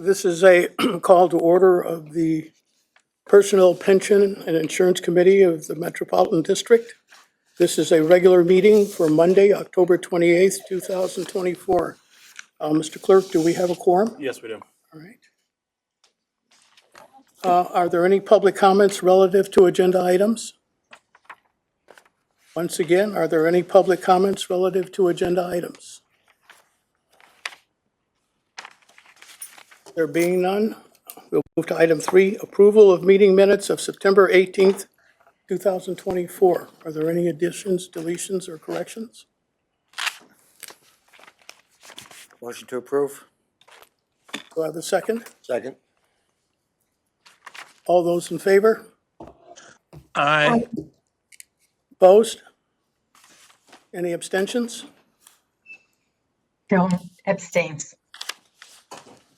This is a call to order of the Personnel, Pension, and Insurance Committee of the Metropolitan District. This is a regular meeting for Monday, October 28th, 2024. Mr. Clerk, do we have a quorum? Yes, we do. All right. Are there any public comments relative to agenda items? Once again, are there any public comments relative to agenda items? There being none, we'll move to item 3, approval of meeting minutes of September 18th, 2024. Are there any additions, deletions, or corrections? Motion to approve? Do I have a second? Second. All those in favor? Aye. Opposed? Any abstentions? Joan abstains.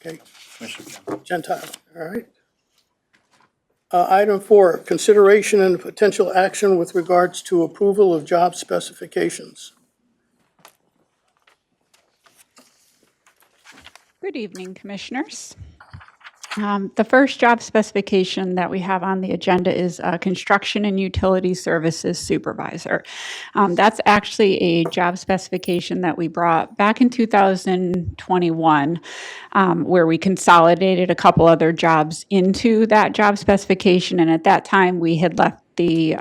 Okay, Commissioner Campbell. Gentile, all right. Item 4, consideration and potential action with regards to approval of job specifications. Good evening, Commissioners. The first job specification that we have on the agenda is Construction and Utility Services Supervisor. That's actually a job specification that we brought back in 2021, where we consolidated a couple other jobs into that job specification. And at that time, we had left the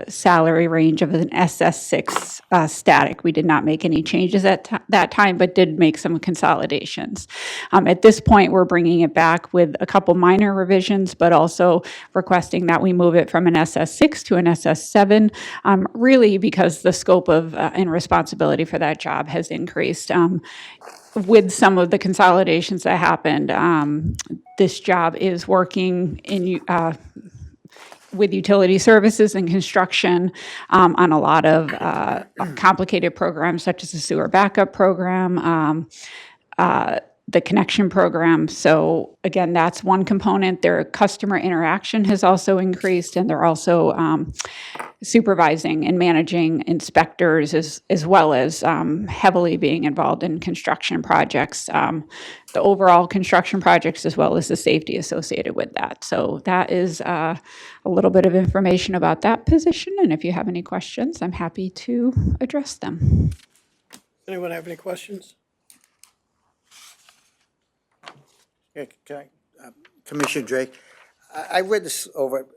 salary range of an SS6 static. We did not make any changes at that time, but did make some consolidations. At this point, we're bringing it back with a couple minor revisions, but also requesting that we move it from an SS6 to an SS7, really because the scope of and responsibility for that job has increased. With some of the consolidations that happened, this job is working in with utility services and construction on a lot of complicated programs such as the sewer backup program, the connection program. So again, that's one component. Their customer interaction has also increased, and they're also supervising and managing inspectors as well as heavily being involved in construction projects, the overall construction projects as well as the safety associated with that. So that is a little bit of information about that position, and if you have any questions, I'm happy to address them. Anyone have any questions? Yeah, Commissioner Drake, I read this over.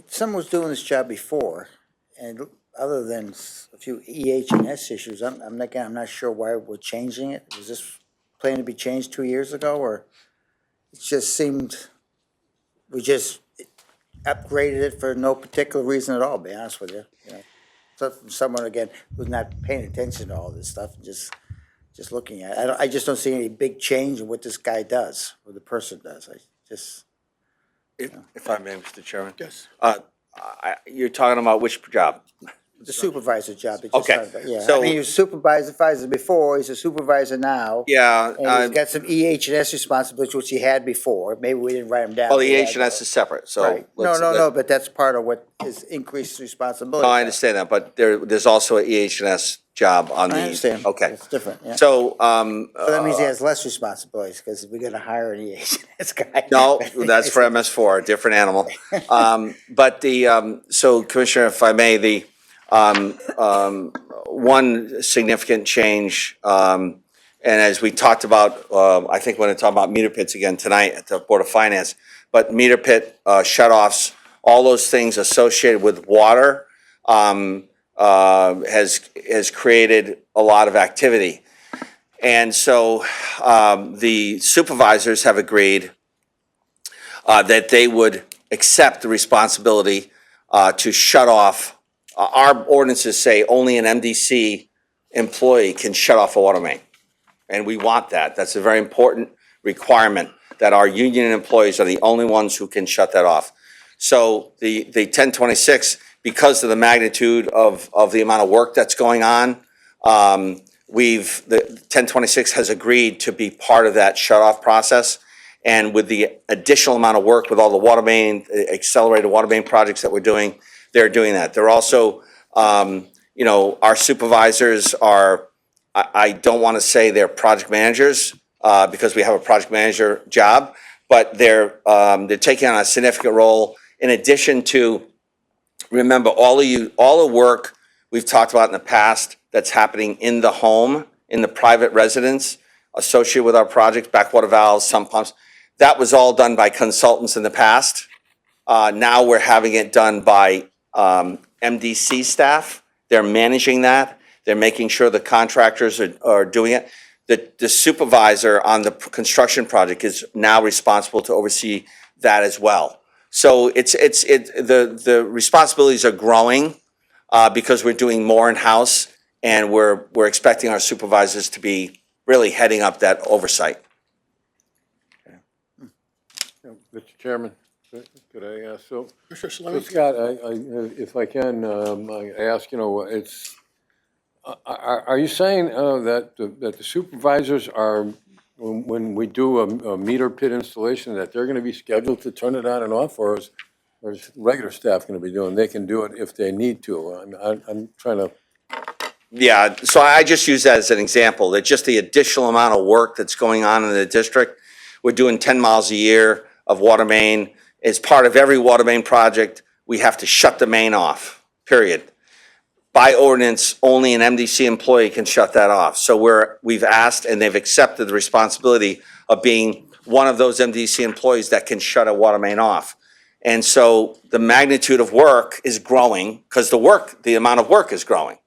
Someone was doing this job before, and other than a few EH&S issues, I'm not sure why we're changing it. Was this planned to be changed 2 years ago, or it just seemed we just upgraded it for no particular reason at all, to be honest with you, So from someone, again, who's not paying attention to all this stuff, and just looking at it. I just don't see any big change in what this guy does, or the person does. If I may, Mr. Chairman. Yes. You're talking about which job? The supervisor job. They just Okay, talked about, yeah. so- I mean, he was supervisor before, he's a supervisor now. Yeah, And he's got some EH&S responsibilities, which he had before. Maybe we didn't write them down. well, the He had H&S is separate, so. Right. let's- No, but that's part of what his increased responsibility. No, I understand that, but there's also an EH&S job on the. I understand. Okay. It's different, yeah. So, So that means he has less responsibilities, because we're gonna hire an EH&S guy. no, that's for MS4, a different animal. But so Commissioner, if I may, one significant change, and as we talked about, I think we're going to talk about meter pits again tonight at the Board of Finance, but meter pit shutoffs, all those things associated with water has created a lot of activity. And so the supervisors have agreed that they would accept the responsibility to shut off. Our ordinances say only an MDC employee can shut off a water main. And we want that. That's a very important requirement, that our union employees are the only ones who can shut that off. So the 1026, because of the magnitude of the amount of work that's going on, the 1026 has agreed to be part of that shut-off process. And with the additional amount of work with all the water main, accelerated water main projects that we're doing, they're doing that. They're also, our supervisors are, I don't want to say they're project managers, because we have a project manager job, but they're taking on a significant role in addition to, remember, all the work we've talked about in the past that's happening in the home, in the private residence associated with our projects, backwater valves, sump pumps, that was all done by consultants in the past. Now we're having it done by MDC staff. They're managing that. They're making sure the contractors are doing it. The supervisor on the construction project is now responsible to oversee that as well. So the responsibilities are growing because we're doing more in-house, and we're expecting our supervisors to be really heading up that oversight. Mr. Chairman, could I ask, so Mr. So Slemmy? Scott, if I can, I ask, are you saying that the supervisors are, when we do a meter pit installation, that they're going to be scheduled to turn it on and off, or is regular staff going to be doing? They can do it if they need to. I'm trying to. Yeah, so I just use that as an example, that just the additional amount of work that's going on in the district. We're doing 10 miles a year of water main. As part of every water main project, we have to shut the main off, period. By ordinance, only an MDC employee can shut that off. So we've asked, and they've accepted the responsibility of being one of those MDC employees that can shut a water main off. And so the magnitude of work is growing because the amount of work is growing.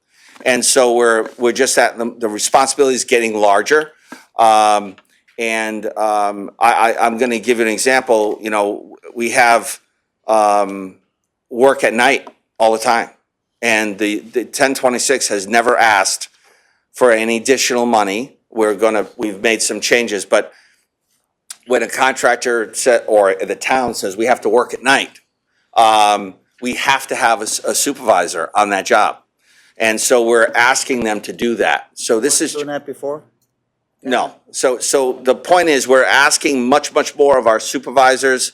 And so we're just at the responsibility is getting larger. I'm going to give you an example. We have work at night all the time. And the 1026 has never asked for any additional money. We've made some changes, but when a contractor or the town says we have to work at night, we have to have a supervisor on that job. And so we're asking them to do that. So this is. Doing that before? No. So the point is, we're asking much, much more of our supervisors.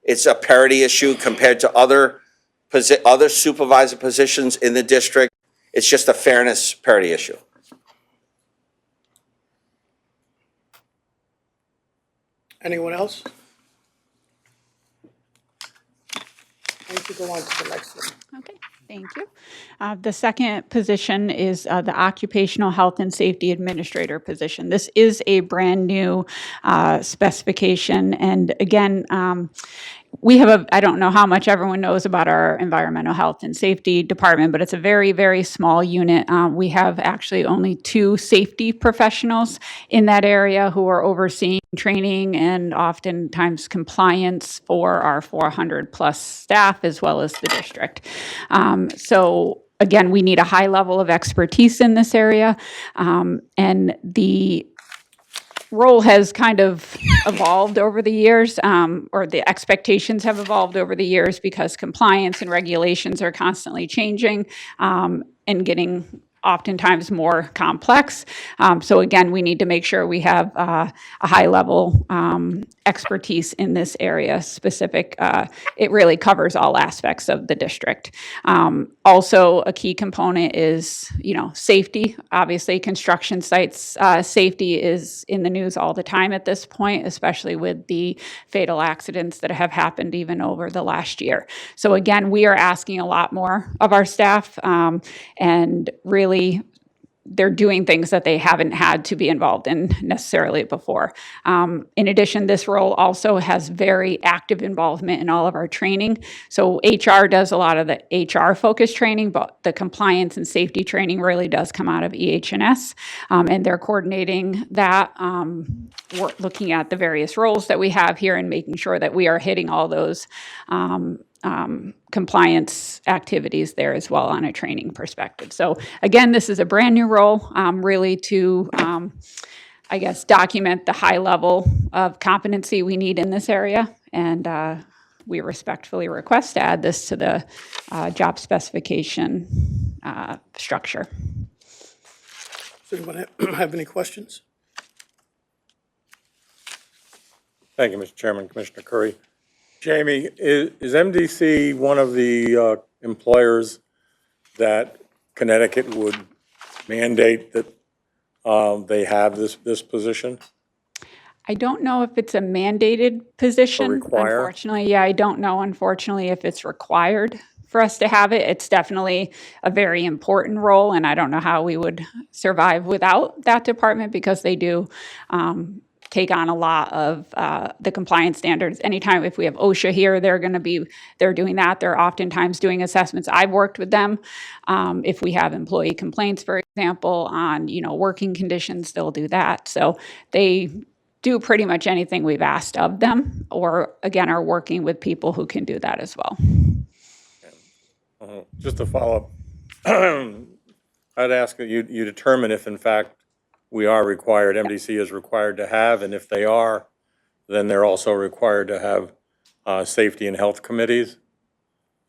It's a parity issue compared to other supervisor positions in the district. It's just a fairness parity issue. Anyone else? Why don't you go on to the next one? Okay, thank you. The second position is the Occupational Health and Safety Administrator position. This is a brand new specification, and again, we have I don't know how much everyone knows about our environmental health and safety department, but it's a very, very small unit. We have actually only 2 safety professionals in that area who are overseeing training and oftentimes compliance for our 400 plus staff as well as the district. So again, we need a high level of expertise in this area, and the role has kind of evolved over the years, or the expectations have evolved over the years because compliance and regulations are constantly changing and getting oftentimes more complex. So again, we need to make sure we have a high level expertise in this area specific. It really covers all aspects of the district. Also, a key component is, safety. Obviously, construction sites, safety is in the news all the time at this point, especially with the fatal accidents that have happened even over the last year. So again, we are asking a lot more of our staff, and really they're doing things that they haven't had to be involved in necessarily before. In addition, this role also has very active involvement in all of our training. So HR does a lot of the HR-focused training, but the compliance and safety training really does come out of EH&S, and they're coordinating that. We're looking at the various roles that we have here and making sure that we are hitting all those compliance activities there as well on a training perspective. So again, this is a brand new role, really to, document the high level of competency we need in this area. And we respectfully request to add this to the job specification structure. Does anyone have any questions? Thank you, Mr. Chairman. Commissioner Curry. Jamie, is MDC one of the employers that Connecticut would mandate that they have this position? I don't know if it's a mandated position. require? Unfortunately, yeah, I don't know, unfortunately, if it's required for us to have it. It's definitely a very important role, and I don't know how we would survive without that department because they do take on a lot of the compliance standards. Anytime if we have OSHA here, they're doing that. They're oftentimes doing assessments. I've worked with them. If we have employee complaints, for example, on working conditions, they'll do that. So they do pretty much anything we've asked of them, or again, are working with people who can do that as well. Just to follow up, I'd ask that you determine if in fact we are required, MDC is required to have, and if they are, then they're also required to have safety and health committees,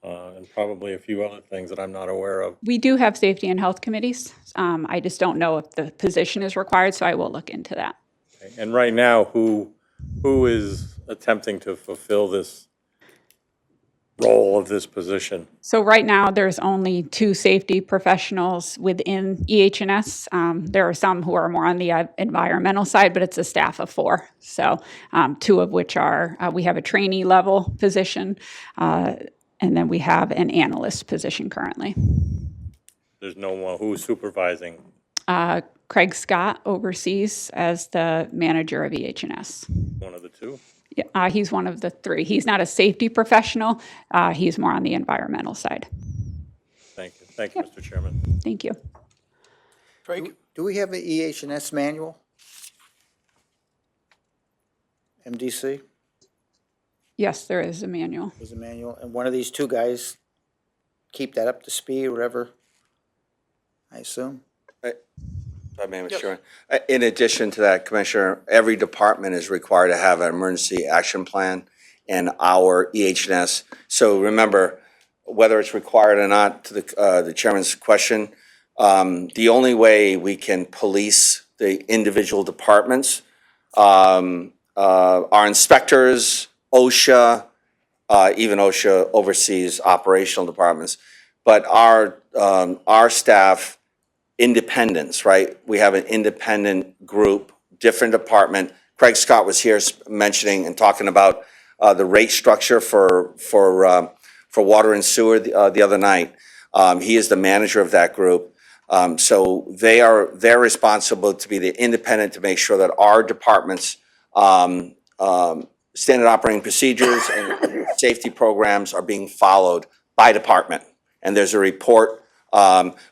and probably a few other things that I'm not aware of. We do have safety and health committees. I just don't know if the position is required, so I will look into that. And right now, who is attempting to fulfill this role of this position? So right now, there's only 2 safety professionals within EH&S. There are some who are more on the environmental side, but it's a staff of 4. So 2 of which are, we have a trainee level position, and then we have an analyst position currently. There's no one who's supervising. Craig Scott oversees as the manager of EH&S. One of the 2? Yeah, he's one of the 3. He's not a safety professional. He's more on the environmental side. Thank you. Thank you, Mr. Chairman. Thank you. Drake? Do we have an EH&S manual? MDC, Yes, there is a manual. there's a manual, and one of these 2 guys keep that up to speed, or whatever, I assume? If I may, Mr. Chairman. In addition to that, Commissioner, every department is required to have an emergency action plan and our EH&S. So remember, whether it's required or not, to the chairman's question, the only way we can police the individual departments, our inspectors, OSHA, even OSHA oversees operational departments, but our staff, independents, right? We have an independent group, different department. Craig Scott was here mentioning and talking about the rate structure for water and sewer the other night. He is the manager of that group. So they're responsible to be the independent to make sure that our departments standard operating procedures and safety programs are being followed by department. And there's a report.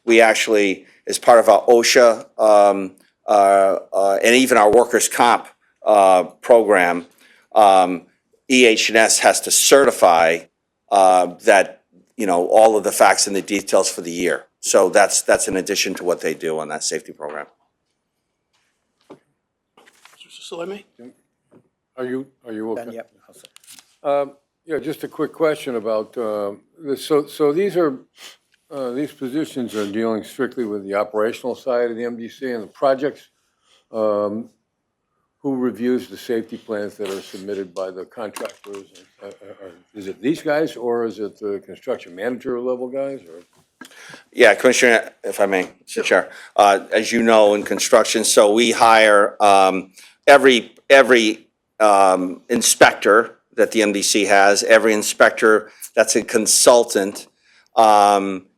We actually, as part of our OSHA and even our workers' comp program, EH&S has to certify that, all of the facts and the details for the year. So that's in addition to what they do on that safety program. Mr. Salemi? Are you okay? Yep. I'll say. Yeah, just a quick question about this. So these positions are dealing strictly with the operational side of the MDC and the projects. Who reviews the safety plans that are submitted by the contractors? Is it these guys, or is it the construction manager level guys, or? Yeah, Commissioner, if I may, Mr. Chair. As you know, in construction, so we hire every inspector that the MDC has, every inspector that's a consultant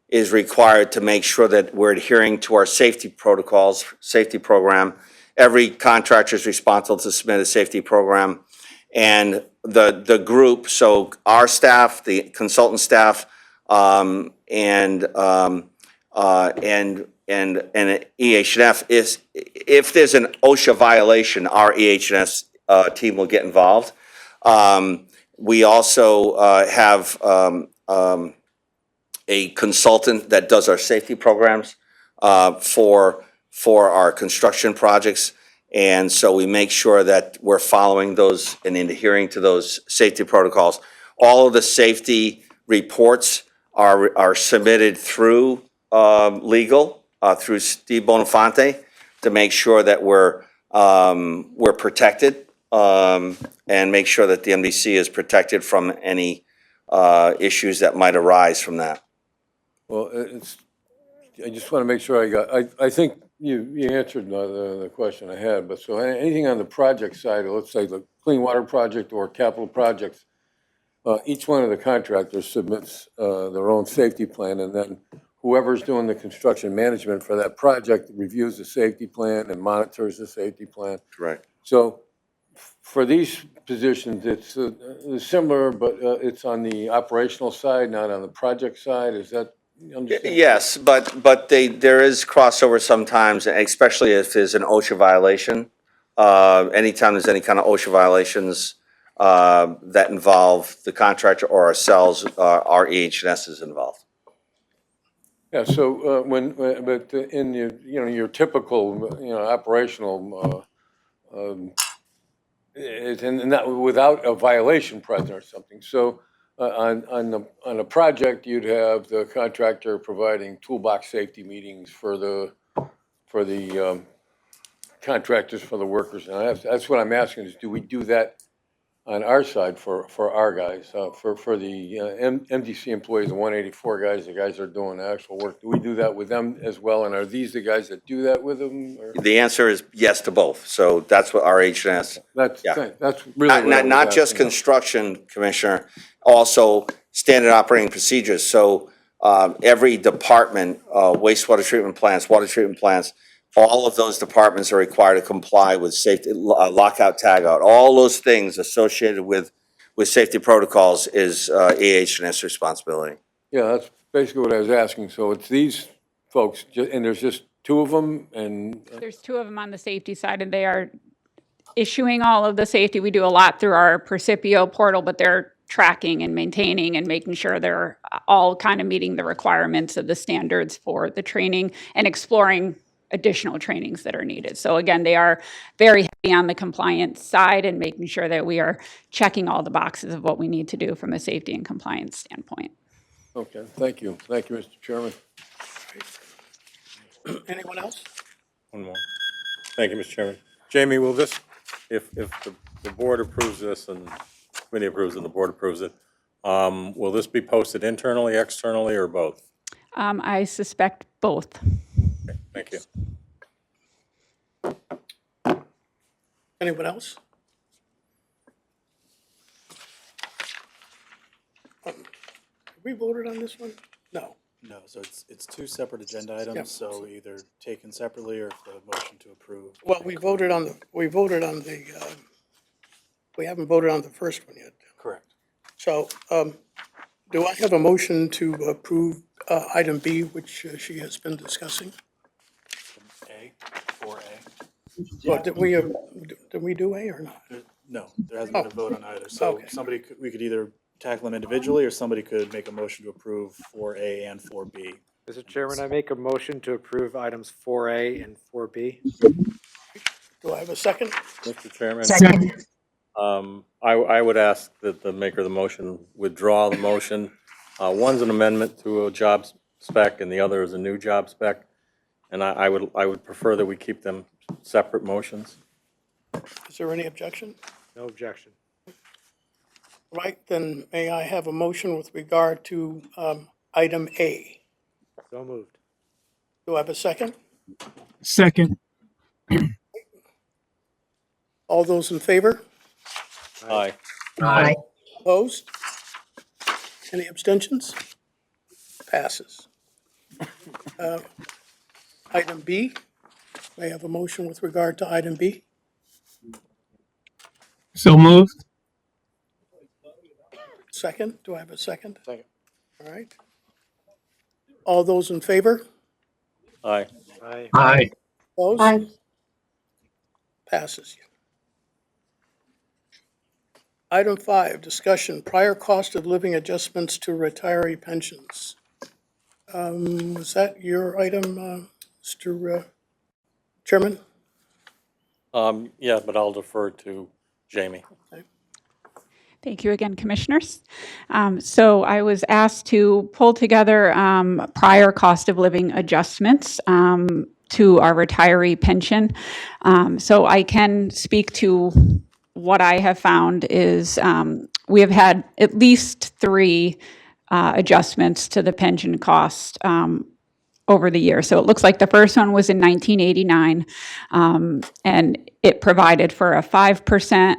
is required to make sure that we're adhering to our safety protocols, safety program. Every contractor is responsible to submit a safety program. And the group, so our staff, the consultant staff, and EH&F is, if there's an OSHA violation, our EH&S team will get involved. We also have a consultant that does our safety programs for our construction projects. And so we make sure that we're following those and adhering to those safety protocols. All of the safety reports are submitted through legal, through Steve Bonafante, to make sure that we're protected and make sure that the MDC is protected from any issues that might arise from that. Well, I just want to make sure I think you answered the question I had, but so anything on the project side, let's say the clean water project or capital projects, each one of the contractors submits their own safety plan, and then whoever's doing the construction management for that project reviews the safety plan and monitors the safety plan. Right. So for these positions, it's similar, but it's on the operational side, not on the project side. Is that understand? Yes, but there is crossover sometimes, especially if there's an OSHA violation. Anytime there's any kind of OSHA violations that involve the contractor or ourselves, our EH&S is involved. Yeah, so but in your typical, operational, and not without a violation present or something. So on a project, you'd have the contractor providing toolbox safety meetings for the contractors, for the workers. And that's what I'm asking is, do we do that on our side for our guys, for the MDC employees, the 184 guys, the guys that are doing the actual work? Do we do that with them as well? And are these the guys that do that with them? Or? The answer is yes to both. So that's what our H&S. That's Yeah. really what I was Not just asking. construction, Commissioner, also standard operating procedures. So every department, wastewater treatment plants, water treatment plants, all of those departments are required to comply with safety, lockout, tagout, all those things associated with safety protocols is EH&S responsibility. Yeah, that's basically what I was asking. So it's these folks, and there's just two of them, and There's two of them on the safety side, and they are issuing all of the safety. We do a lot through our Percipio portal, but they're tracking and maintaining and making sure they're all kind of meeting the requirements of the standards for the training and exploring additional trainings that are needed. So again, they are very heavy on the compliance side and making sure that we are checking all the boxes of what we need to do from a safety and compliance standpoint. okay, thank you. Thank you, Mr. Chairman. Anyone else? One more. Thank you, Mr. Chairman. Jamie, will this, if the board approves this and committee approves it and the board approves it, will this be posted internally, externally, or both? I suspect both. Okay, thank you. Anyone else? We voted on this one? No. No, so it's two separate agenda Yeah. items, so either taken separately or if the motion to approve. Well, we voted on the, we haven't voted on the first one yet. Correct. So, do I have a motion to approve item B, which she has been discussing? A, 4A. Well, did we do A or not? No, there hasn't been a vote on either, so Okay. we could either tackle them individually or somebody could make a motion to approve 4A and 4B. Mr. Chairman, I make a motion to approve items 4A and 4B. Do I have a second? Mr. Chairman? Second. I would ask that the maker of the motion withdraw the motion. One's an amendment to a job spec and the other is a new job spec. And I would prefer that we keep them separate motions. Is there any objection? No objection. Right, then may I have a motion with regard to item A? So moved. Do I have a second? Second. All those in favor? Aye. Aye. Opposed? Any abstentions? Passes. Item B, may I have a motion with regard to item B? So moved. Second, do I have a second? Second. All right. All those in favor? Aye. Aye. Aye. Opposed? Passes. Item 5, discussion, prior cost of living adjustments to retiree pensions. Was that your item, Mr. Chairman? Yeah, but I'll defer to Jamie. Thank you again, Commissioners. So I was asked to pull together prior cost of living adjustments to our retiree pension. So I can speak to what I have found is we have had at least 3 adjustments to the pension cost over the years. So it looks like the first one was in 1989, and it provided for a 5%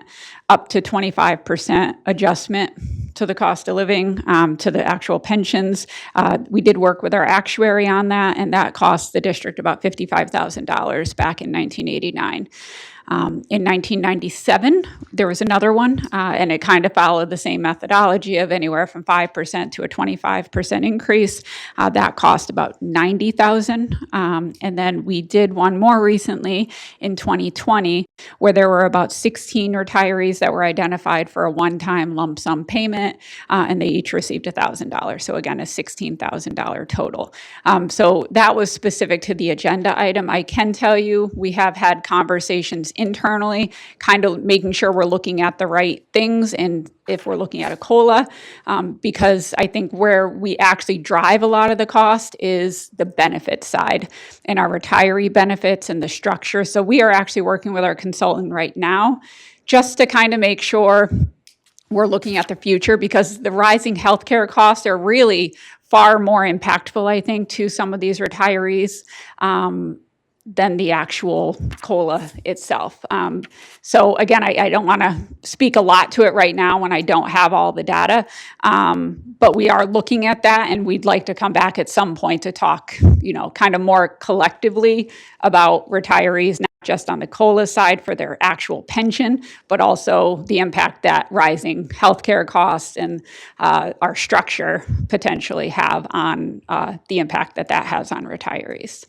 up to 25% adjustment to the cost of living, to the actual pensions. We did work with our actuary on that, and that cost the district about $55,000 back in 1989. In 1997, there was another one, and it kind of followed the same methodology of anywhere from 5% to a 25% increase. That cost about $90,000. And then we did one more recently in 2020, where there were about 16 retirees that were identified for a one-time lump sum payment, and they each received $1,000. So again, a $16,000 total. So that was specific to the agenda item. I can tell you, we have had conversations internally, kind of making sure we're looking at the right things, and if we're looking at a COLA, because I think where we actually drive a lot of the cost is the benefit side and our retiree benefits and the structure. So we are actually working with our consultant right now just to kind of make sure we're looking at the future, because the rising healthcare costs are really far more impactful, I think, to some of these retirees than the actual COLA itself. So again, I don't want to speak a lot to it right now when I don't have all the data, but we are looking at that, and we'd like to come back at some point to talk, kind of more collectively about retirees, not just on the COLA side for their actual pension, but also the impact that rising healthcare costs and our structure potentially have on the impact that has on retirees.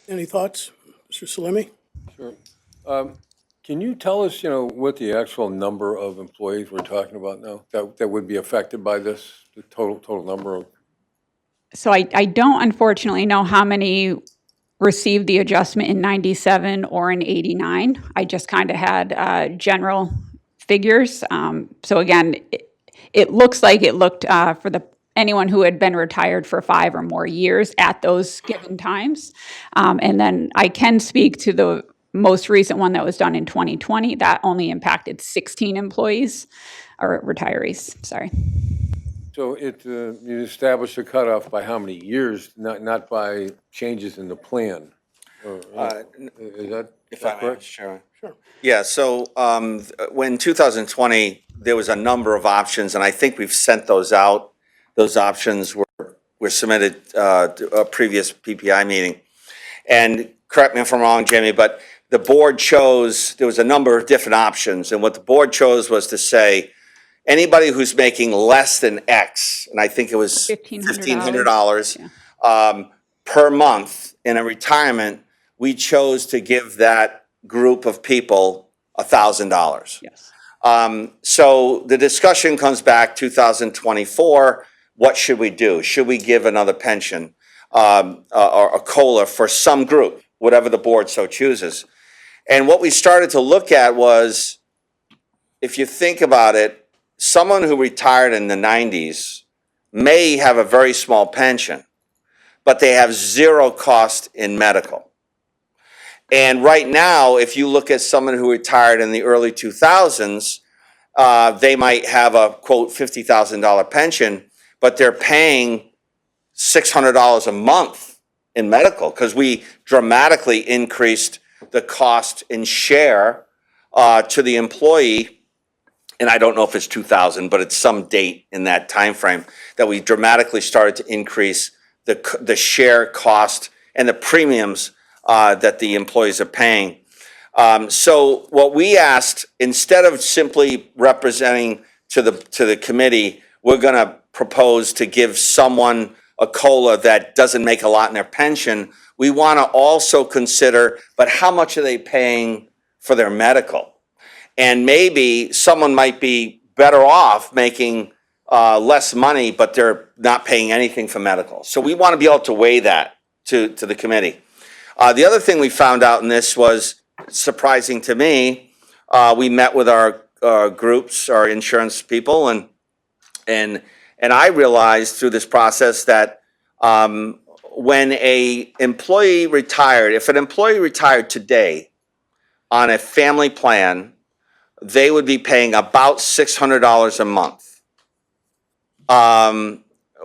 Any thoughts, Mr. Salemi? Sure. Can you tell us, what the actual number of employees we're talking about now that would be affected by this, the total number of? So I don't unfortunately know how many received the adjustment in 97 or in 89. I just kind of had general figures. So again, it looks like it looked for anyone who had been retired for 5 or more years at those given times. And then I can speak to the most recent one that was done in 2020. That only impacted 16 employees or retirees, sorry. So you established a cutoff by how many years, not by changes in the plan? Is that If I may, correct? Mr. Chairman. Sure. Yeah, so when 2020, there was a number of options, and I think we've sent those out. Those options were submitted to a previous PPI meeting. And correct me if I'm wrong, Jamie, but the board chose, there was a number of different options, and what the board chose was to say, anybody who's making less than X, and I think it was $1,500 per month in a retirement, we chose to give that group of people $1,000. Yes. So the discussion comes back 2024, what should we do? Should we give another pension or a COLA for some group, whatever the board so chooses? And what we started to look at was, if you think about it, someone who retired in the 90s may have a very small pension, but they have zero cost in medical. And right now, if you look at someone who retired in the early 2000s, they might have a, quote, $50,000 pension, but they're paying $600 a month in medical because we dramatically increased the cost in share to the employee. And I don't know if it's 2000, but it's some date in that time frame that we dramatically started to increase the share cost and the premiums that the employees are paying. So what we asked, instead of simply representing to the committee, we're going to propose to give someone a COLA that doesn't make a lot in their pension. We want to also consider, but how much are they paying for their medical? And maybe someone might be better off making less money, but they're not paying anything for medical. So we want to be able to weigh that to the committee. The other thing we found out in this was surprising to me. We met with our groups, our insurance people, and I realized through this process that when an employee retired, if an employee retired today on a family plan, they would be paying about $600 a month.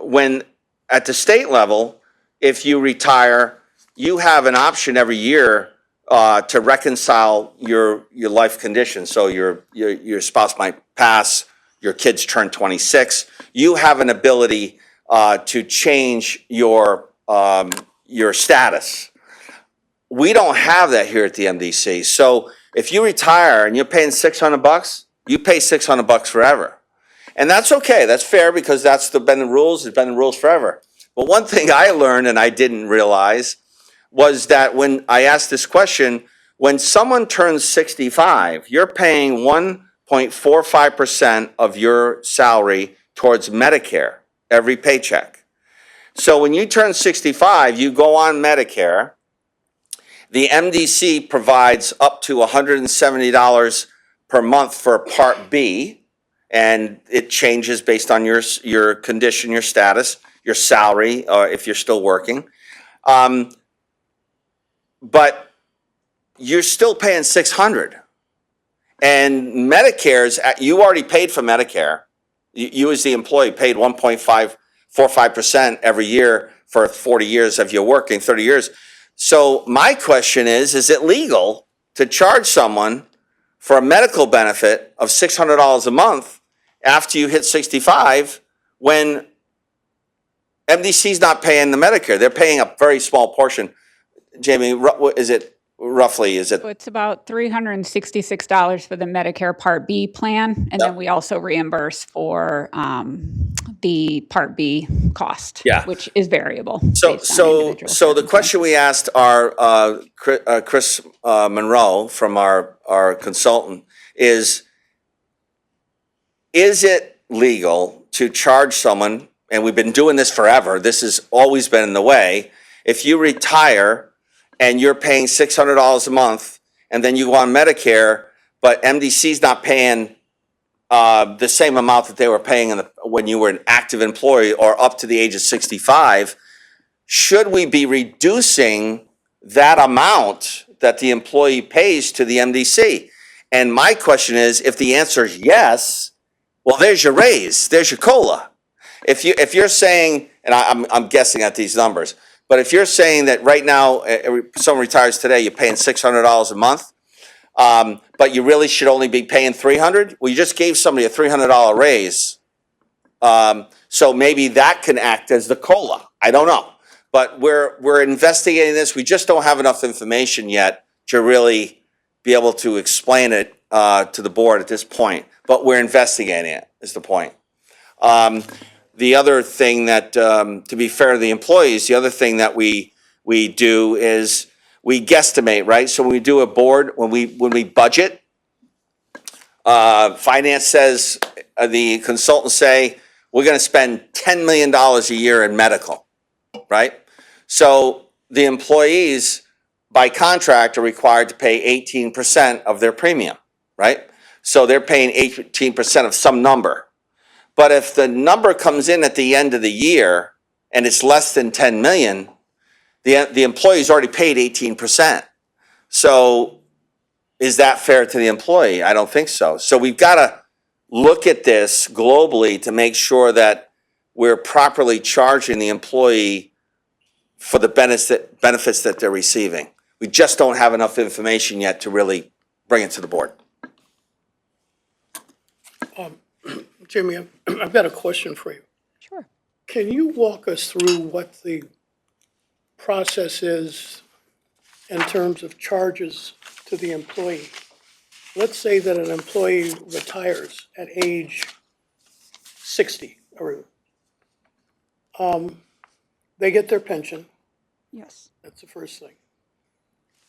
When at the state level, if you retire, you have an option every year to reconcile your life condition. So your spouse might pass, your kids turn 26. You have an ability to change your status. We don't have that here at the MDC. So if you retire and you're paying $600, you pay $600 forever. And that's okay. That's fair because that's been the rules. It's been the rules forever. But one thing I learned and I didn't realize was that when I asked this question, when someone turns 65, you're paying 1.45% of your salary towards Medicare every paycheck. So when you turn 65, you go on Medicare. The MDC provides up to $170 per month for Part B, and it changes based on your condition, your status, your salary, or if you're still working. But you're still paying $600. And Medicare's, you already paid for Medicare. You as the employee paid 1.45% every year for 40 years of your working, 30 years. So my question is it legal to charge someone for a medical benefit of $600 a month after you hit 65 when MDC's not paying the Medicare? They're paying a very small portion. Jamie, is it roughly, is it? So it's about $366 for the Medicare Part B plan, and then we also reimburse for the Part B cost, Yeah. which is variable. So based on so individual so the question we asked our Chris Monroe from our consultant is it legal to charge someone, and we've been doing this forever, this has always been in the way, if you retire and you're paying $600 a month and then you go on Medicare, but MDC's not paying the same amount that they were paying when you were an active employee or up to the age of 65, should we be reducing that amount that the employee pays to the MDC? And my question is, if the answer is yes, well, there's your raise, there's your COLA. If you're saying, and I'm guessing at these numbers, but if you're saying that right now, someone retires today, you're paying $600 a month, but you really should only be paying $300. Well, you just gave somebody a $300 raise. So maybe that can act as the COLA. I don't know. But we're investigating this. We just don't have enough information yet to really be able to explain it to the board at this point. But we're investigating it, is the point. The other thing that, to be fair to the employees, the other thing that we do is we guesstimate, right? So when we do a board, when we budget, finance says, the consultants say, we're gonna spend $10 million a year in medical, right? So the employees, by contract, are required to pay 18% of their premium, right? So they're paying 18% of some number. But if the number comes in at the end of the year and it's less than 10 million, the employee's already paid 18%. So is that fair to the employee? I don't think so. So we've got to look at this globally to make sure that we're properly charging the employee for the benefits that they're receiving. We just don't have enough information yet to really bring it to the board. Jimmy, I've got a question for you. Sure. Can you walk us through what the process is in terms of charges to the employee? Let's say that an employee retires at age 60, or they get their pension. Yes. That's the first thing.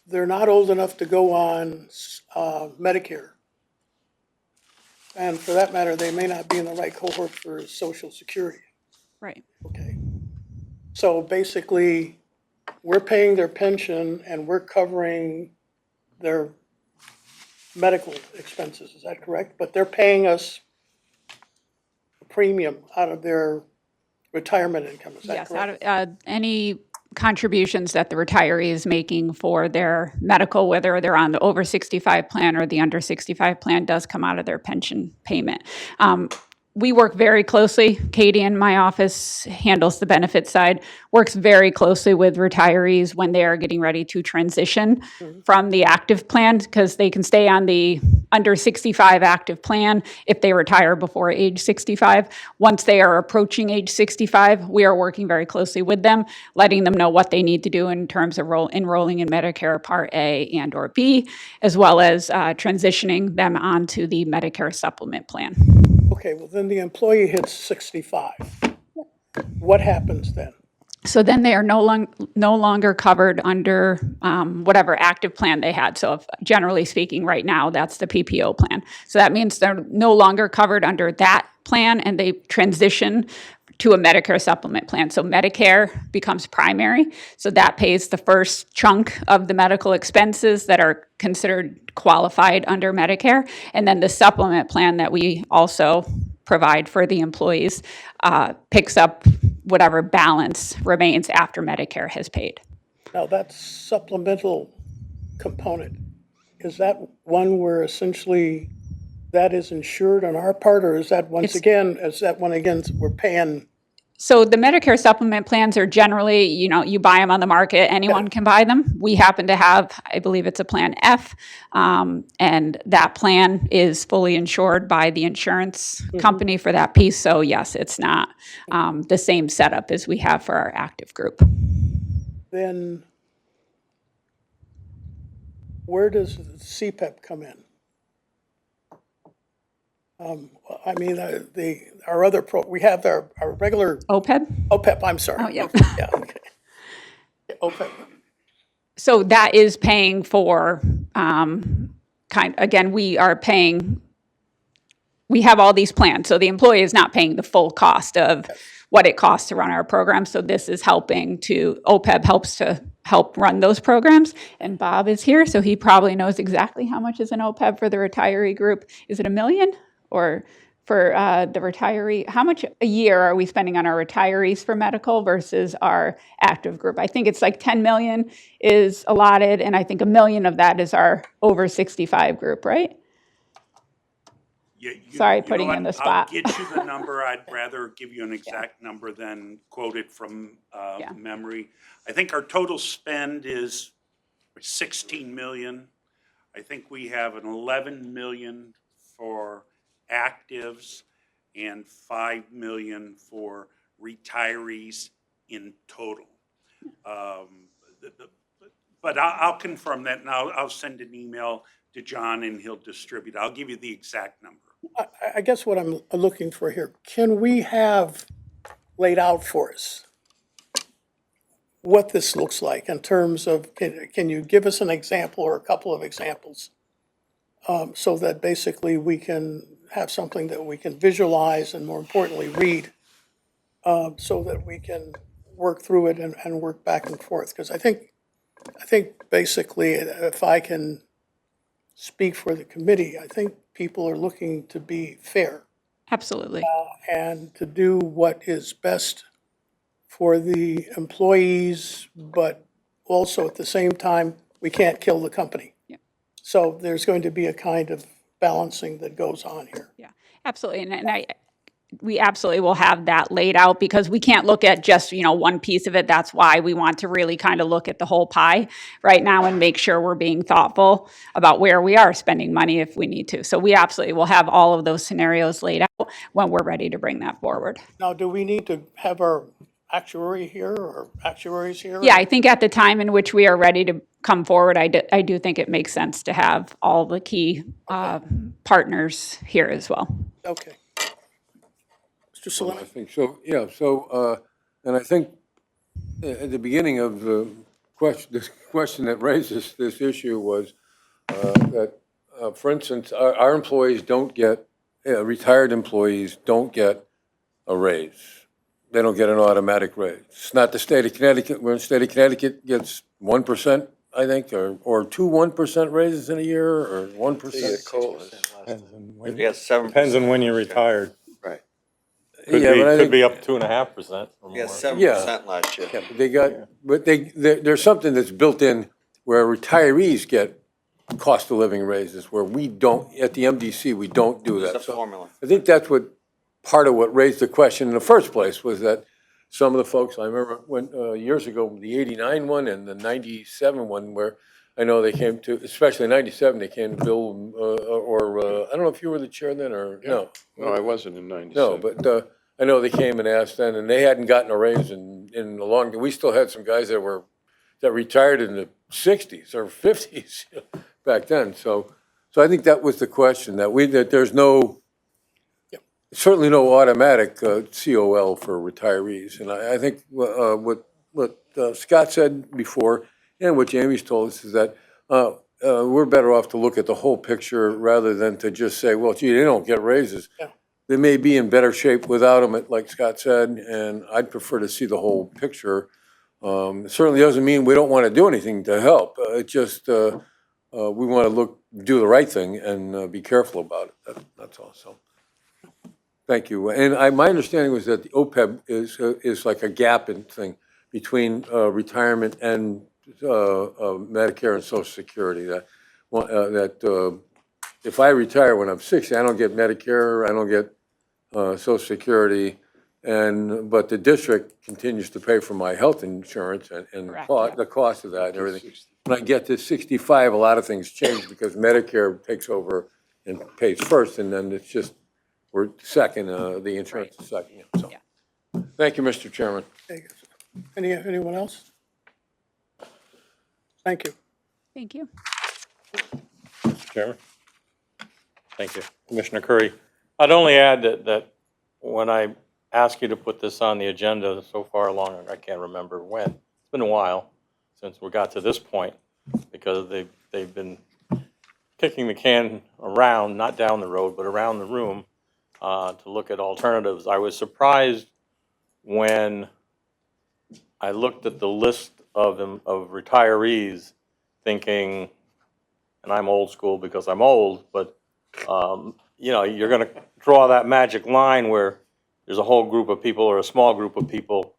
They're not old enough to go on Medicare. And for that matter, they may not be in the right cohort for Social Security. Right. Okay. So basically, we're paying their pension and we're covering their medical expenses, is that correct? But they're paying us a premium out of their retirement income, is that Yes, correct? out of any contributions that the retiree is making for their medical, whether they're on the over 65 plan or the under 65 plan, does come out of their pension payment. we work very closely. Katie in my office handles the benefit side, works very closely with retirees when they are getting ready to transition from the active plan, because they can stay on the under 65 active plan if they retire before age 65. Once they are approaching age 65, we are working very closely with them, letting them know what they need to do in terms of enrolling in Medicare Part A and or B, as well as transitioning them onto the Medicare supplement plan. Okay, well, then the employee hits 65. What happens then? So then they are no longer covered under whatever active plan they had. So if, generally speaking, right now, that's the PPO plan. So that means they're no longer covered under that plan, and they transition to a Medicare supplement plan. So Medicare becomes primary. So that pays the first chunk of the medical expenses that are considered qualified under Medicare. And then the supplement plan that we also provide for the employees picks up whatever balance remains after Medicare has paid. Now, that supplemental component, is that one where essentially that is insured on our part, or is that once again, we're paying? So the Medicare supplement plans are generally, you buy them on the market, anyone can buy them. We happen to have, I believe it's a Plan F, and that plan is fully insured by the insurance company for that piece. So yes, it's not the same setup as we have for our active group. Then where does the CPEP come in? I mean, we have our regular OPEB? OPEP, I'm sorry. Oh, yeah. OPEP, yeah, okay. OPEP. So that is paying for, again, we have all these plans. So the employee is not paying the full cost of what it costs to run our program. So this is OPEB helps to help run those programs. And Bob is here, so he probably knows exactly how much is an OPEB for the retiree group. Is it $1 million? Or for the retiree, how much a year are we spending on our retirees for medical versus our active group? I think it's like 10 million is allotted, and I think $1 million of that is our over 65 group, right? Sorry, putting you in the spot. I'll get you the number. I'd rather give you an exact number than quote it from memory. I think our total spend is 16 million. I think we have an 11 million for actives and 5 million for retirees in total. But I'll confirm that, and I'll send an email to John and he'll distribute. I'll give you the exact number. I guess what I'm looking for here, can we have laid out for us what this looks like in terms of, can you give us an example or a couple of examples? So that basically we can have something that we can visualize and, more importantly, read, so that we can work through it and work back and forth. Because I think basically, if I can speak for the committee, I think people are looking to be fair Absolutely. and to do what is best for the employees, but also at the same time, we can't kill the company. Yeah. So there's going to be a kind of balancing that goes on here. Yeah, absolutely. We absolutely will have that laid out, because we can't look at just, one piece of it. That's why we want to really kind of look at the whole pie right now and make sure we're being thoughtful about where we are spending money if we need to. So we absolutely will have all of those scenarios laid out when we're ready to bring that forward. Now, do we need to have our actuary here or actuaries here? Yeah, I think at the time in which we are ready to come forward, I do think it makes sense to have all the key partners here as well. Okay. Mr. I Solano? think so, yeah, and I think at the beginning of the this question that raises this issue was that, for instance, our employees don't get, retired employees don't get a raise. They don't get an automatic raise. It's not the state of Connecticut, where the state of Connecticut gets 1%, I think, or two 1% raises in a year, or 1%. Yes, 7%. Depends on when you retired. Right. Could be up 2.5% or Yeah, more. 7% last year. Yeah, but there's something that's built in where retirees get cost of living raises, where we don't, at the MDC, we don't do It's that. a So formula. I think that's what part of what raised the question in the first place was that some of the folks, I remember when, years ago, the 89 one and the 97 one, where I know they came to, especially 97, they came to Bill, I don't know if you were the chair then or, no. No, I wasn't in 97. No, but I know they came and asked then, and they hadn't gotten a raise in a long, we still had some guys that retired in the 60s or 50s back then. So I think that was the question, that there's certainly no automatic COL for retirees. And I think what Scott said before, and what Jamie's told us, is that we're better off to look at the whole picture rather than to just say, well, gee, they don't get raises. Yeah. They may be in better shape without them, like Scott said, and I'd prefer to see the whole picture. It certainly doesn't mean we don't want to do anything to help. It just, we want to do the right thing and be careful about it. That's all, so. Thank you. And my understanding was that the OPEB is like a gap in thing between retirement and Medicare and Social Security. That if I retire when I'm 60, I don't get Medicare, I don't get Social Security, but the district continues to pay for my health insurance and Correct. the cost of that and everything. When I get to 65, a lot of things change because Medicare takes over and pays first, and then it's just, we're second, the insurance is second. Yeah, so. Yeah. Thank you, Mr. Chairman. Anyone else? Thank you. Thank you. Mr. Chairman? Thank you. Commissioner Curry, I'd only add that when I asked you to put this on the agenda so far along, I can't remember when, it's been a while since we got to this point, because they've been kicking the can around, not down the road, but around the room, to look at alternatives. I was surprised when I looked at the list of retirees, thinking, and I'm old school because I'm old, but you're going to draw that magic line where there's a whole group of people or a small group of people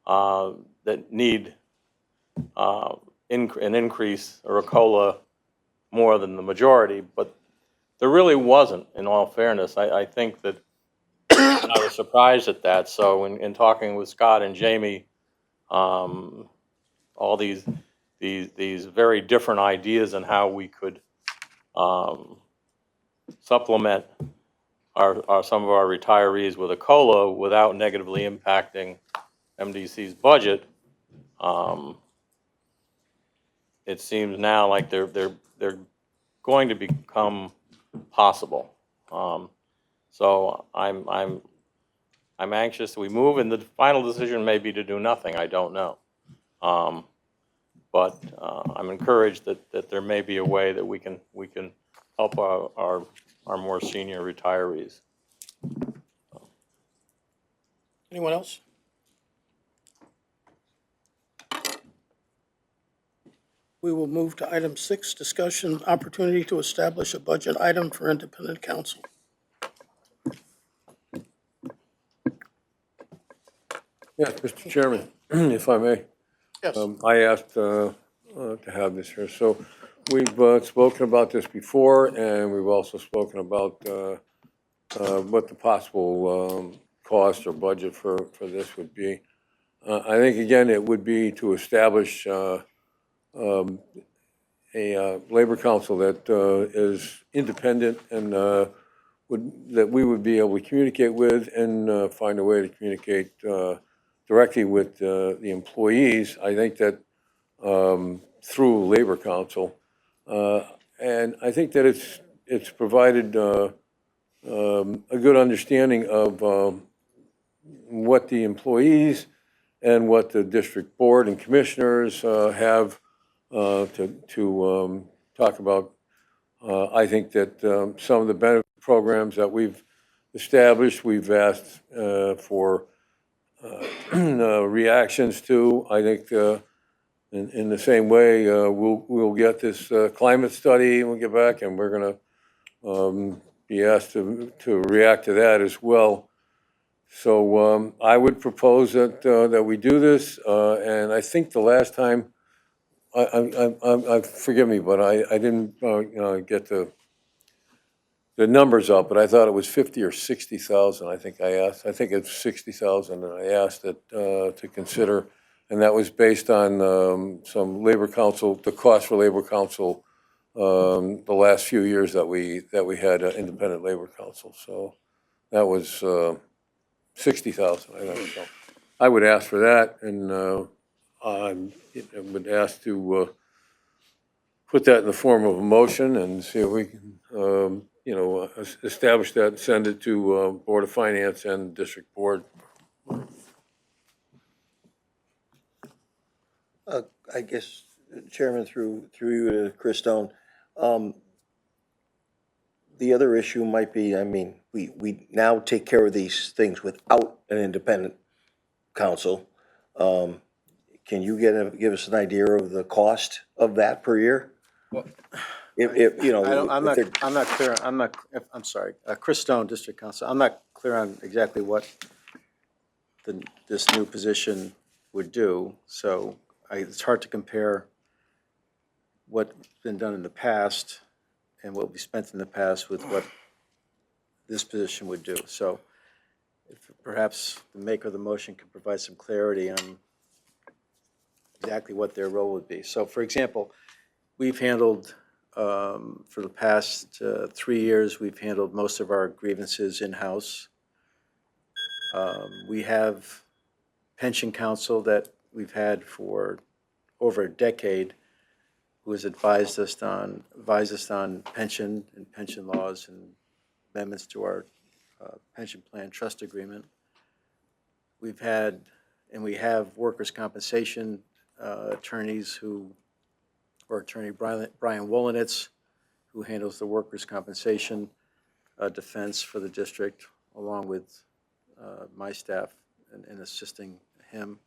that need an increase or a COLA more than the majority, but there really wasn't, in all fairness. I think that I was surprised at that. So in talking with Scott and Jamie, all these very different ideas on how we could supplement some of our retirees with a COLA without negatively impacting MDC's budget, it seems now like they're going to become possible. So I'm anxious we move, and the final decision may be to do nothing. I don't know. But I'm encouraged that there may be a way that we can help our more senior retirees. Anyone else? We will move to item 6, discussion opportunity to establish a budget item for independent counsel. Yes, Mr. Chairman, if I may. Yes. I asked to have this here. So we've spoken about this before, and we've also spoken about what the possible cost or budget for this would be. I think, again, it would be to establish a labor council that is independent and that we would be able to communicate with and find a way to communicate directly with the employees. I think that through Labor Council, and I think that it's provided a good understanding of what the employees and what the district board and commissioners have to talk about. I think that some of the benefit programs that we've established, we've asked for reactions to. I think in the same way, we'll get this climate study and we'll get back, and we're going to be asked to react to that as well. So I would propose that we do this, and I think the last time, I forgive me, but I didn't get to the numbers up, but I thought it was 50 or 60,000, I think I asked. I think it's 60,000, and I asked it to consider, and that was based on some labor council, the cost for labor council, the last few years that we had independent labor council. So that was 60,000, I think. So I would ask for that, and I would ask to put that in the form of a motion and see if we can, establish that and send it to Board of Finance and District Board. I guess, Chairman, through you to Chris Stone, the other issue might be, I mean, we now take care of these things without an independent counsel. Can you give us an idea of the cost of that per year? If you know, I'm not clear, I'm sorry, Chris Stone, District Council, I'm not clear on exactly what this new position would do, so it's hard to compare what's been done in the past and what we spent in the past with what this position would do. So if perhaps the maker of the motion could provide some clarity on exactly what their role would be. So for example, we've handled, for the past 3 years, we've handled most of our grievances in-house. We have pension counsel that we've had for over a decade who has advised us on pension and pension laws and amendments to our pension plan trust agreement. We've had, and we have workers' compensation attorneys or Attorney Brian Wolinitz, who handles the workers' compensation defense for the district, along with my staff in assisting him.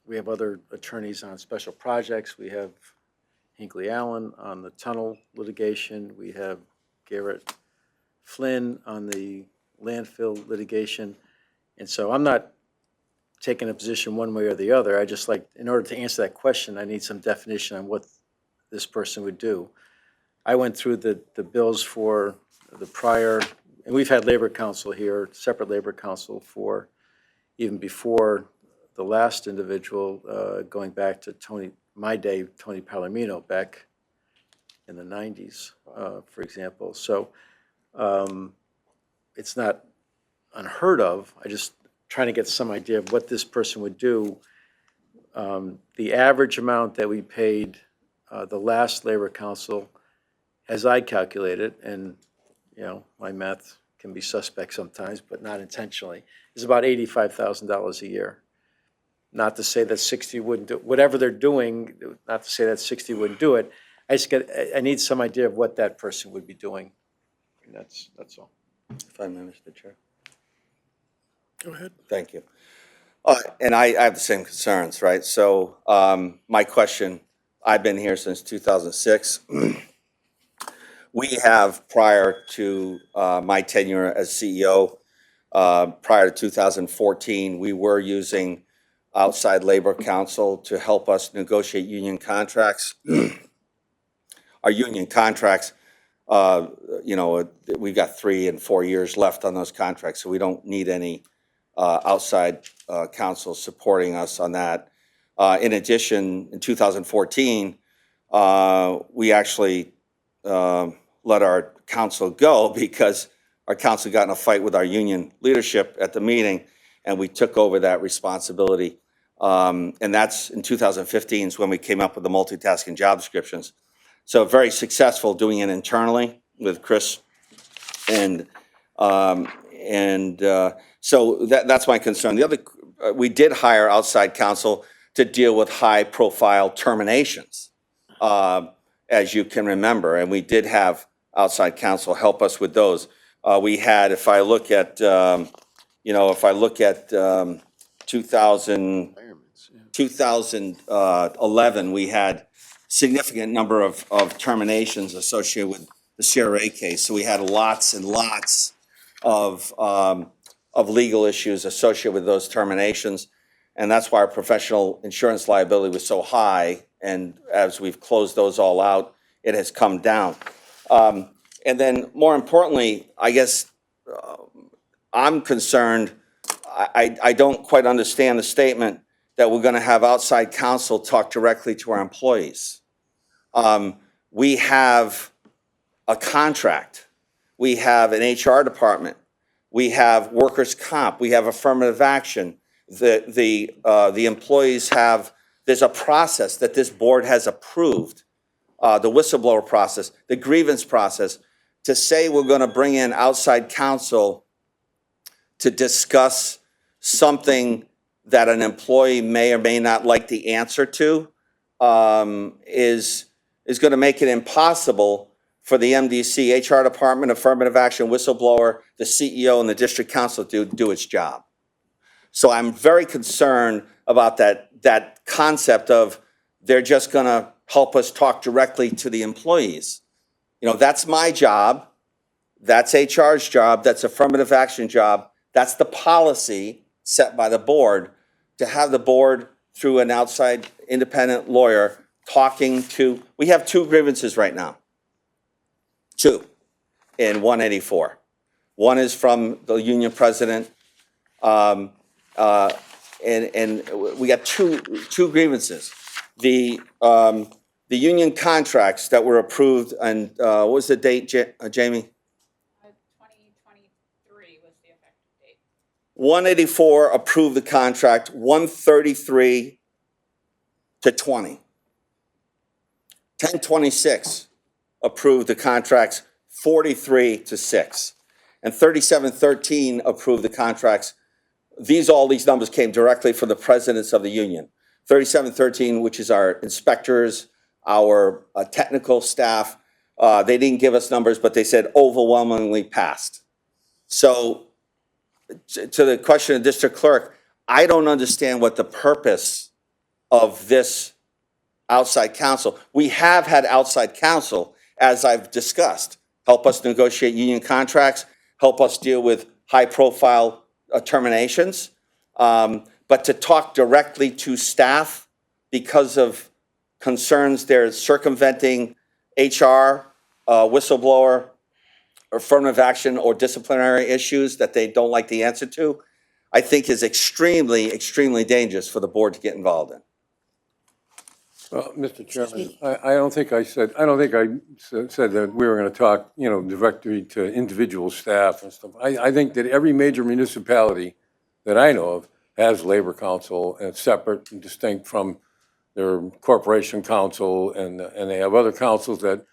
We have other attorneys on special projects. We have Hinckley Allen on the tunnel litigation. We have Garrett Flynn on the landfill litigation. And so I'm not taking a position one way or the other. I just like, in order to answer that question, I need some definition on what this person would do. I went through the bills for the prior, and we've had labor counsel here, separate labor counsel for even before the last individual, going back to my day, Tony Palomino, back in the 90s, for example. So it's not unheard of. I just trying to get some idea of what this person would do. The average amount that we paid the last labor council, as I calculated, and my math can be suspect sometimes, but not intentionally, is about $85,000 a year. Not to say that 60 wouldn't do whatever they're doing. Not to say that 60 wouldn't do it. I need some idea of what that person would be doing. And that's all. If I may, Mr. Chair. Go ahead. Thank you. And I have the same concerns, right? So my question, I've been here since 2006. We have, prior to my tenure as CEO, prior to 2014, we were using outside labor counsel to help us negotiate union contracts. Our union contracts, we've got 3 and 4 years left on those contracts, so we don't need any outside counsel supporting us on that. In addition, in 2014, we actually let our counsel go because our counsel got in a fight with our union leadership at the meeting, and we took over that responsibility. And that's in 2015 is when we came up with the multitasking job descriptions. So very successful doing it internally with Chris, and so that's my concern. The other, we did hire outside counsel to deal with high-profile terminations, as you can remember, and we did have outside counsel help us with those. We had, if I look at 2011, we had significant number of terminations associated with the CRA case. So we had lots and lots of legal issues associated with those terminations. And that's why our professional insurance liability was so high. And as we've closed those all out, it has come down. And then more importantly, I guess I'm concerned, I don't quite understand the statement that we're going to have outside counsel talk directly to our employees. We have a contract. We have an HR department. We have workers' comp. We have affirmative action. The employees have, there's a process that this board has approved, the whistleblower process, the grievance process. To say we're going to bring in outside counsel to discuss something that an employee may or may not like the answer to is going to make it impossible for the MDC, HR department, affirmative action, whistleblower, the CEO, and the district council to do its job. So I'm very concerned about that concept of they're just going to help us talk directly to the employees. You know, that's my job. That's HR's job. That's affirmative action job. That's the policy set by the board, to have the board through an outside independent lawyer talking to, we have 2 grievances right now. 2 in 184. One is from the union president, and we got two grievances. The union contracts that were approved, and what was the date, Jamie? 2023 was the effective date. 184 approved the contract, 133 to 20. 1026 approved the contracts, 43 to 6. And 3713 approved the contracts. All these numbers came directly from the presidents of the union. 3713, which is our inspectors, our technical staff, they didn't give us numbers, but they said overwhelmingly passed. So to the question of district clerk, I don't understand what the purpose of this outside counsel. We have had outside counsel, as I've discussed, help us negotiate union contracts, help us deal with high-profile terminations. But to talk directly to staff because of concerns they're circumventing HR, whistleblower, affirmative action, or disciplinary issues that they don't like the answer to, I think is extremely, extremely dangerous for the board to get involved in. Well, Mr. Chairman, I don't think I said that we were going to talk, directly to individual staff and stuff. I think that every major municipality that I know of has labor council, and separate and distinct from their corporation council, and they have other councils that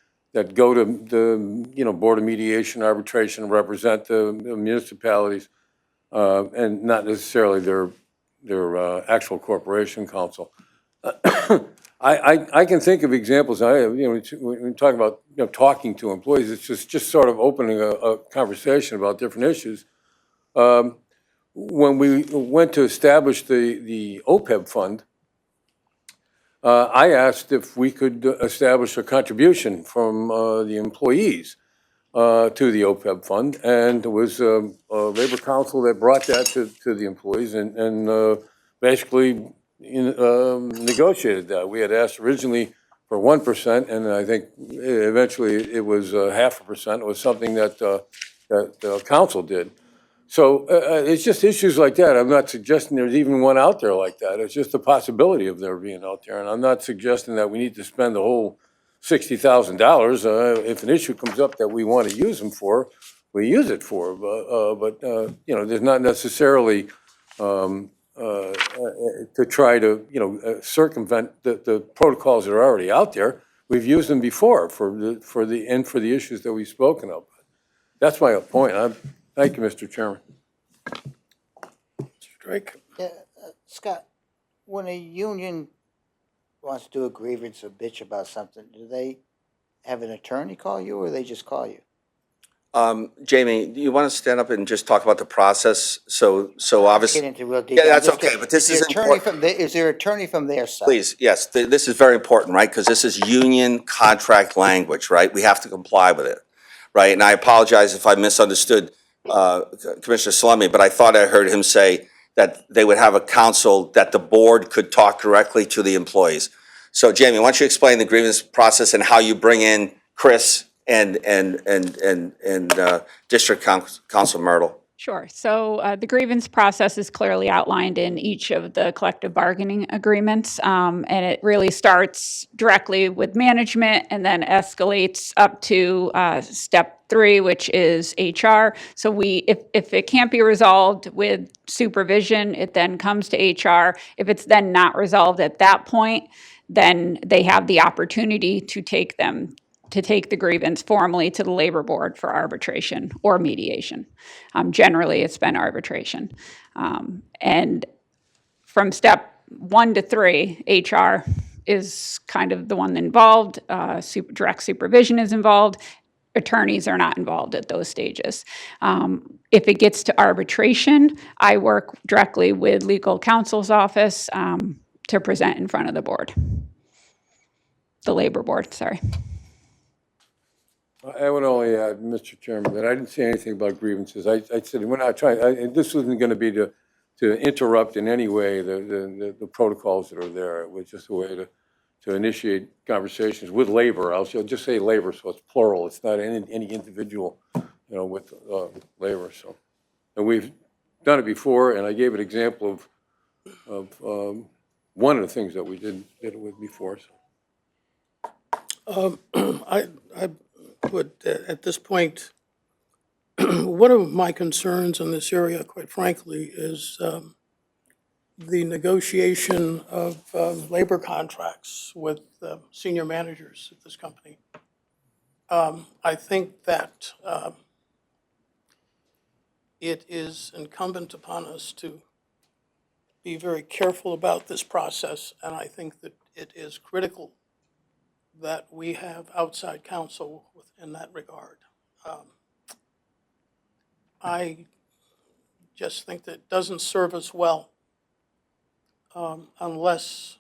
go to the, Board of Mediation, Arbitration, represent the municipalities, and not necessarily their actual corporation council. I can think of examples. When we talk about talking to employees, it's just sort of opening a conversation about different issues. When we went to establish the OPEB fund, I asked if we could establish a contribution from the employees to the OPEB fund, and it was a labor council that brought that to the employees and basically negotiated that. We had asked originally for 1%, and I think eventually it was 0.5%. It was something that the council did. So it's just issues like that. I'm not suggesting there's even one out there like that. It's just a possibility of there being out there. And I'm not suggesting that we need to spend the whole $60,000. If an issue comes up that we want to use them for, we use it for. But there's not necessarily to try to, circumvent the protocols that are already out there. We've used them before for the issues that we've spoken of. That's my point. Thank you, Mr. Chairman. Mr. Drake? Yeah, Scott, when a union wants to do a grievance or bitch about something, do they have an attorney call you, or they just call you? Jamie, do you want to stand up and just talk about the process? So obviously, Get into real detail. yeah, that's okay. But this is important. Is there an attorney from their side? Please, yes, this is very important, right? Because this is union contract language, right? We have to comply with it, right? And I apologize if I misunderstood Commissioner Salemi, but I thought I heard him say that they would have a counsel that the board could talk directly to the employees. So Jamie, why don't you explain the grievance process and how you bring in Chris and District Council Myrtle? Sure. So the grievance process is clearly outlined in each of the collective bargaining agreements. And it really starts directly with management and then escalates up to step 3, which is HR. So if it can't be resolved with supervision, it then comes to HR. If it's then not resolved at that point, then they have the opportunity to take the grievance formally to the labor board for arbitration or mediation. Generally, it's been arbitration. And from step 1 to 3, HR is kind of the one involved. Direct supervision is involved. Attorneys are not involved at those stages. If it gets to arbitration, I work directly with legal counsel's office to present in front of the board. The labor board, sorry. I would only add, Mr. Chairman, that I didn't say anything about grievances. I said, we're not trying, and this wasn't going to be to interrupt in any way the protocols that are there. It was just a way to initiate conversations with labor. I'll just say labor, so it's plural. It's not any individual, with labor. So, and we've done it before, and I gave an example of one of the things that we did it with before. So. I would, at this point, one of my concerns in this area, quite frankly, is the negotiation of labor contracts with senior managers at this company. I think that it is incumbent upon us to be very careful about this process, and I think that it is critical that we have outside counsel in that regard. I just think that it doesn't serve us well unless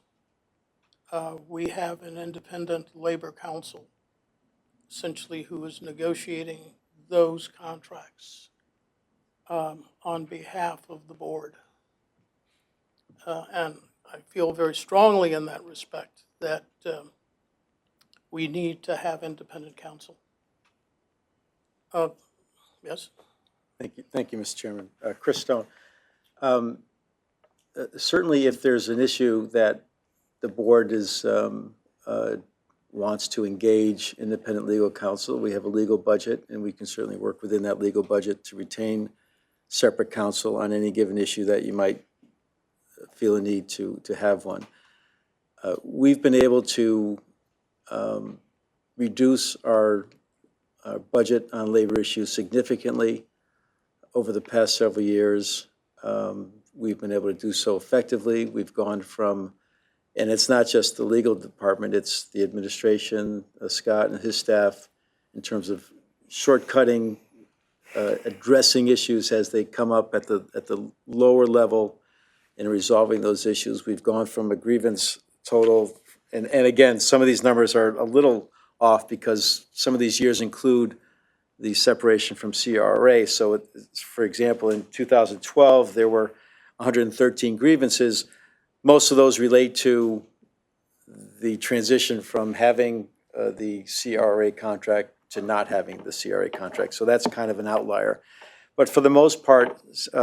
we have an independent labor counsel, essentially, who is negotiating those contracts on behalf of the board. And I feel very strongly in that respect that we need to have independent counsel. Yes? Thank you, Mr. Chairman. Chris Stone. Certainly, if there's an issue that the board wants to engage independent legal counsel, we have a legal budget, and we can certainly work within that legal budget to retain separate counsel on any given issue that you might feel a need to have one. We've been able to reduce our budget on labor issues significantly over the past several years. We've been able to do so effectively. We've gone from, and it's not just the legal department, it's the administration, Scott and his staff, in terms of shortcutting, addressing issues as they come up at the lower level and resolving those issues. We've gone from a grievance total, and again, some of these numbers are a little off because some of these years include the separation from CRA. So, for example, in 2012, there were 113 grievances. Most of those relate to the transition from having the CRA contract to not having the CRA contract. So that's kind of an outlier. But for the most part,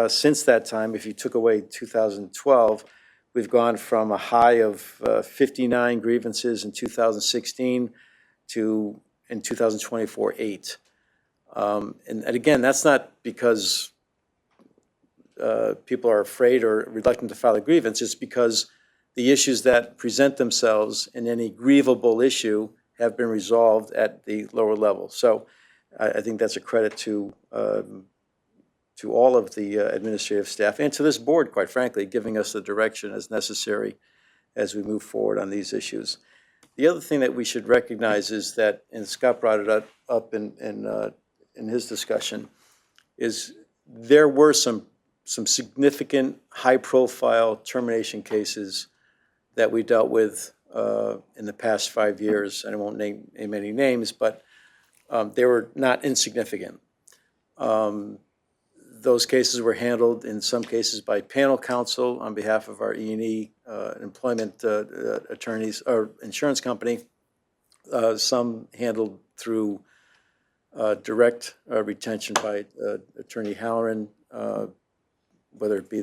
since that time, if you took away 2012, we've gone from a high of 59 grievances in 2016 to, in 2024, 8. And again, that's not because people are afraid or reluctant to file a grievance. It's because the issues that present themselves in any grievable issue have been resolved at the lower level. So I think that's a credit to all of the administrative staff and to this board, quite frankly, giving us the direction as necessary as we move forward on these issues. The other thing that we should recognize is that, and Scott brought it up in his discussion, is there were some significant high-profile termination cases that we dealt with in the past 5 years. And I won't name any names, but they were not insignificant. Those cases were handled in some cases by panel counsel on behalf of our E&E employment attorneys or insurance company. Some handled through direct retention by Attorney Halloran, whether it be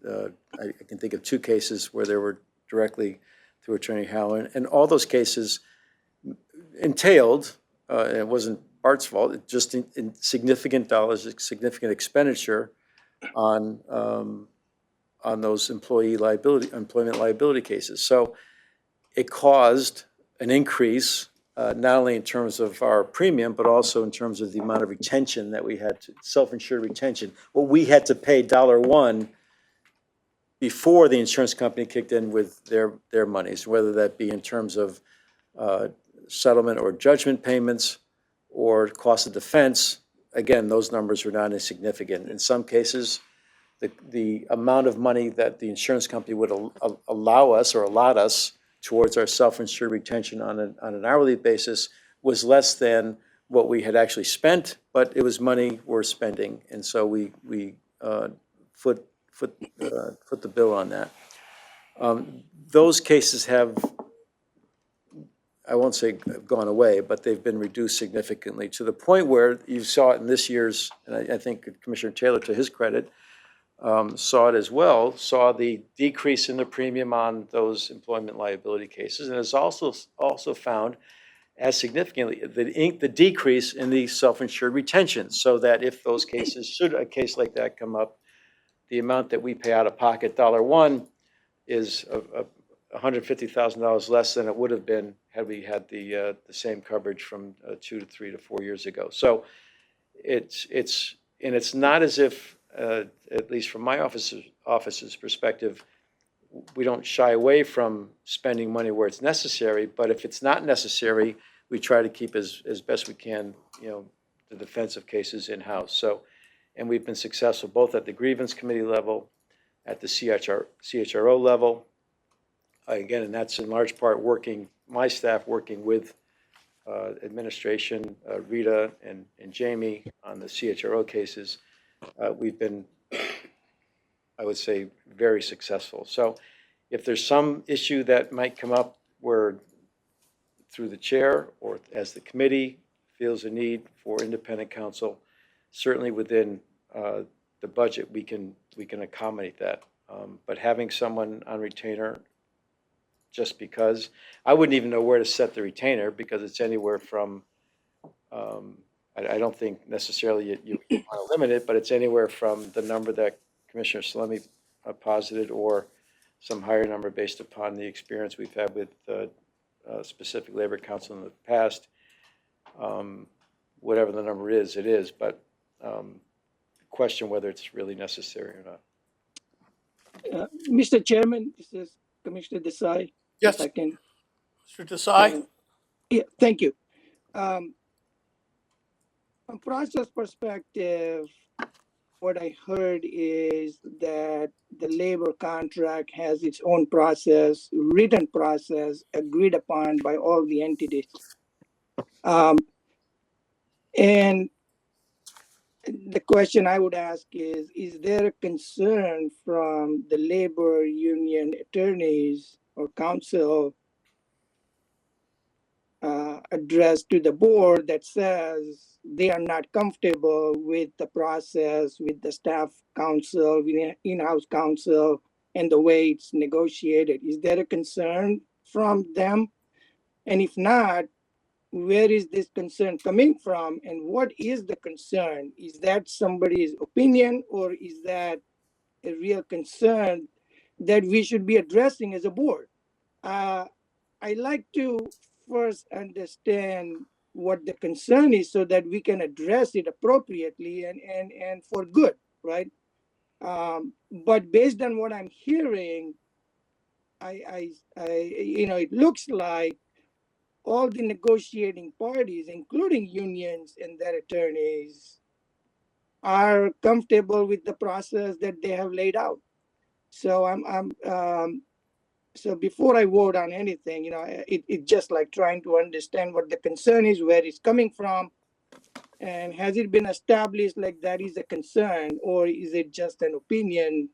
I can think of 2 cases where they were directly through Attorney Halloran, and all those cases entailed, and it wasn't Art's fault, it just in significant dollars, significant expenditure on those employment liability cases. So it caused an increase, not only in terms of our premium, but also in terms of the amount of retention that we had, self-insured retention. What we had to pay $1 before the insurance company kicked in with their monies, whether that be in terms of settlement or judgment payments or cost of defense. Again, those numbers are not insignificant. In some cases, the amount of money that the insurance company would allow us or allot us towards our self-insured retention on an hourly basis was less than what we had actually spent, but it was money we're spending. And so we foot the bill on that. Those cases have, I won't say gone away, but they've been reduced significantly to the point where you saw it in this year's, and I think Commissioner Taylor, to his credit, saw it as well, saw the decrease in the premium on those employment liability cases, and has also found as significantly the decrease in the self-insured retention, so that if those cases, should a case like that come up, the amount that we pay out of pocket, $1, is $150,000 less than it would have been had we had the same coverage from 2 to 3 to 4 years ago. So it's not as if, at least from my office's perspective, we don't shy away from spending money where it's necessary, but if it's not necessary, we try to keep as best we can, the defensive cases in-house. So, and we've been successful both at the grievance committee level, at the CHRO level. Again, and that's in large part my staff working with administration, Rita and Jamie on the CHRO cases. We've been, I would say, very successful. So if there's some issue that might come up where through the chair or as the committee feels a need for independent counsel, certainly within the budget, we can accommodate that. But having someone on retainer, just because, I wouldn't even know where to set the retainer, because it's anywhere from, I don't think necessarily you want to limit it, but it's anywhere from the number that Commissioner Salemi posited or some higher number based upon the experience we've had with specific labor counsel in the past. Whatever the number is, it is, but question whether it's really necessary or not. Mr. Chairman, this is Commissioner Desai. Yes. If I can. Mr. Desai? Yeah, thank you. From process perspective, what I heard is that the labor contract has its own process, written process, agreed upon by all the entities. And the question I would ask is there a concern from the labor union attorneys or counsel addressed to the board that says they are not comfortable with the process, with the staff counsel, with in-house counsel, and the way it's negotiated? Is there a concern from them? And if not, where is this concern coming from, and what is the concern? Is that somebody's opinion, or is that a real concern that we should be addressing as a board? I like to first understand what the concern is so that we can address it appropriately and for good, right? But based on what I'm hearing, it looks like all the negotiating parties, including unions and their attorneys, are comfortable with the process that they have laid out. So so before I vote on anything, it's just like trying to understand what the concern is, where it's coming from, And has it been established like that is a concern, or is it just an opinion,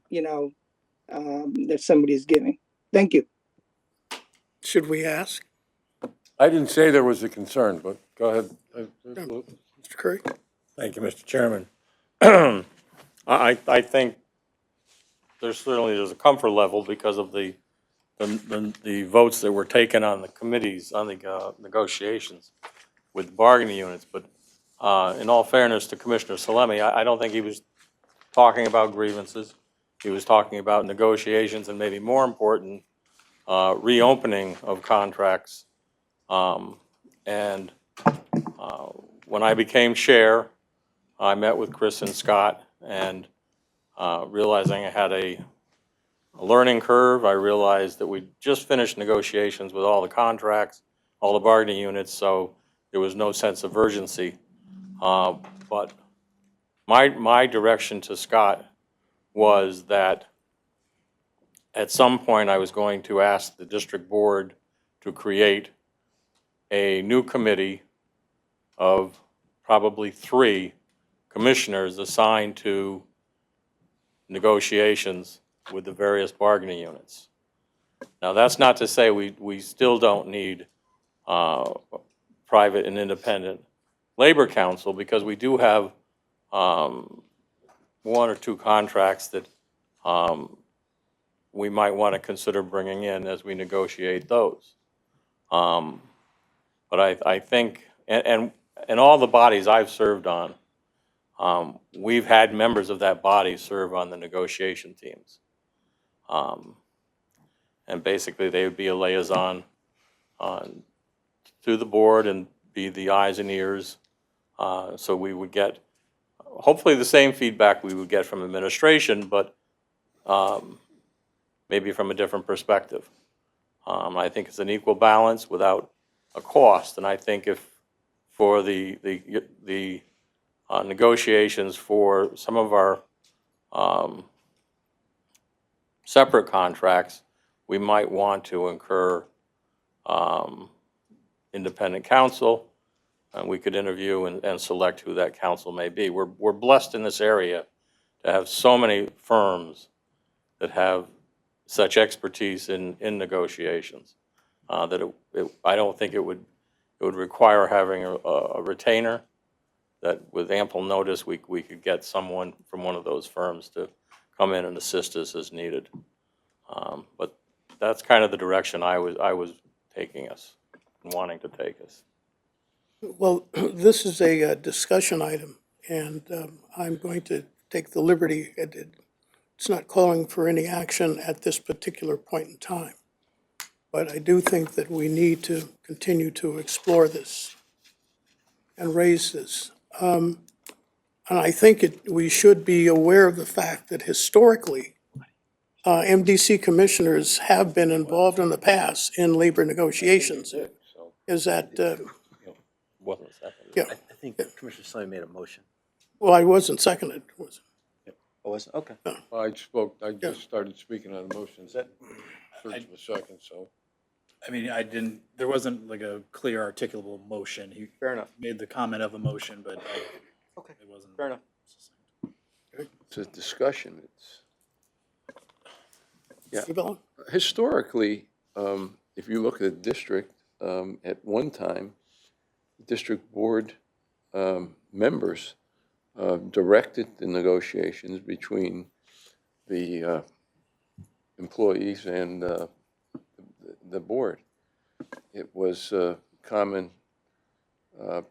that somebody is giving? Thank you. Should we ask? I didn't say there was a concern, but go ahead. Mr. Curry? Thank you, Mr. Chairman. I think there's a comfort level because of the votes that were taken on the committees, on the negotiations with bargaining units. But in all fairness to Commissioner Salemi, I don't think he was talking about grievances. He was talking about negotiations and, maybe more important, reopening of contracts. And when I became chair, I met with Chris and Scott, and realizing I had a learning curve, I realized that we just finished negotiations with all the contracts, all the bargaining units, so there was no sense of urgency. But my direction to Scott was that at some point I was going to ask the district board to create a new committee of probably 3 commissioners assigned to negotiations with the various bargaining units. Now, that's not to say we still don't need private and independent labor counsel, because we do have 1 or 2 contracts that we might want to consider bringing in as we negotiate those. But I think, and all the bodies I've served on, we've had members of that body serve on the negotiation teams. And basically, they would be a liaison to the board and be the eyes and ears. So we would get, hopefully, the same feedback we would get from administration, but maybe from a different perspective. I think it's an equal balance without a cost. And I think if for the negotiations for some of our separate contracts, we might want to incur independent counsel, and we could interview and select who that counsel may be. We're blessed in this area to have so many firms that have such expertise in negotiations that I don't think it would require having a retainer, that with ample notice we could get someone from one of those firms to come in and assist us as needed. But that's kind of the direction I was taking us and wanting to take us. Well, this is a discussion item, and I'm going to take the liberty, it's not calling for any action at this particular point in time. But I do think that we need to continue to explore this and raise this. And I think we should be aware of the fact that historically, MDC commissioners have been involved in the past in labor negotiations. Is that, Wasn't a second. yeah, I think Commissioner Salemi made a motion. well, I wasn't seconded, was it? Oh, was it? Okay. I just started speaking on a motion. Search for a second, so. I mean, there wasn't like a clear articulable motion. He Fair enough. made the comment of a motion, but Okay. it wasn't. Fair enough. It's a discussion. Yeah. Steve Allen? Historically, if you look at the district, at one time, district board members directed the negotiations between the employees and the board. It was common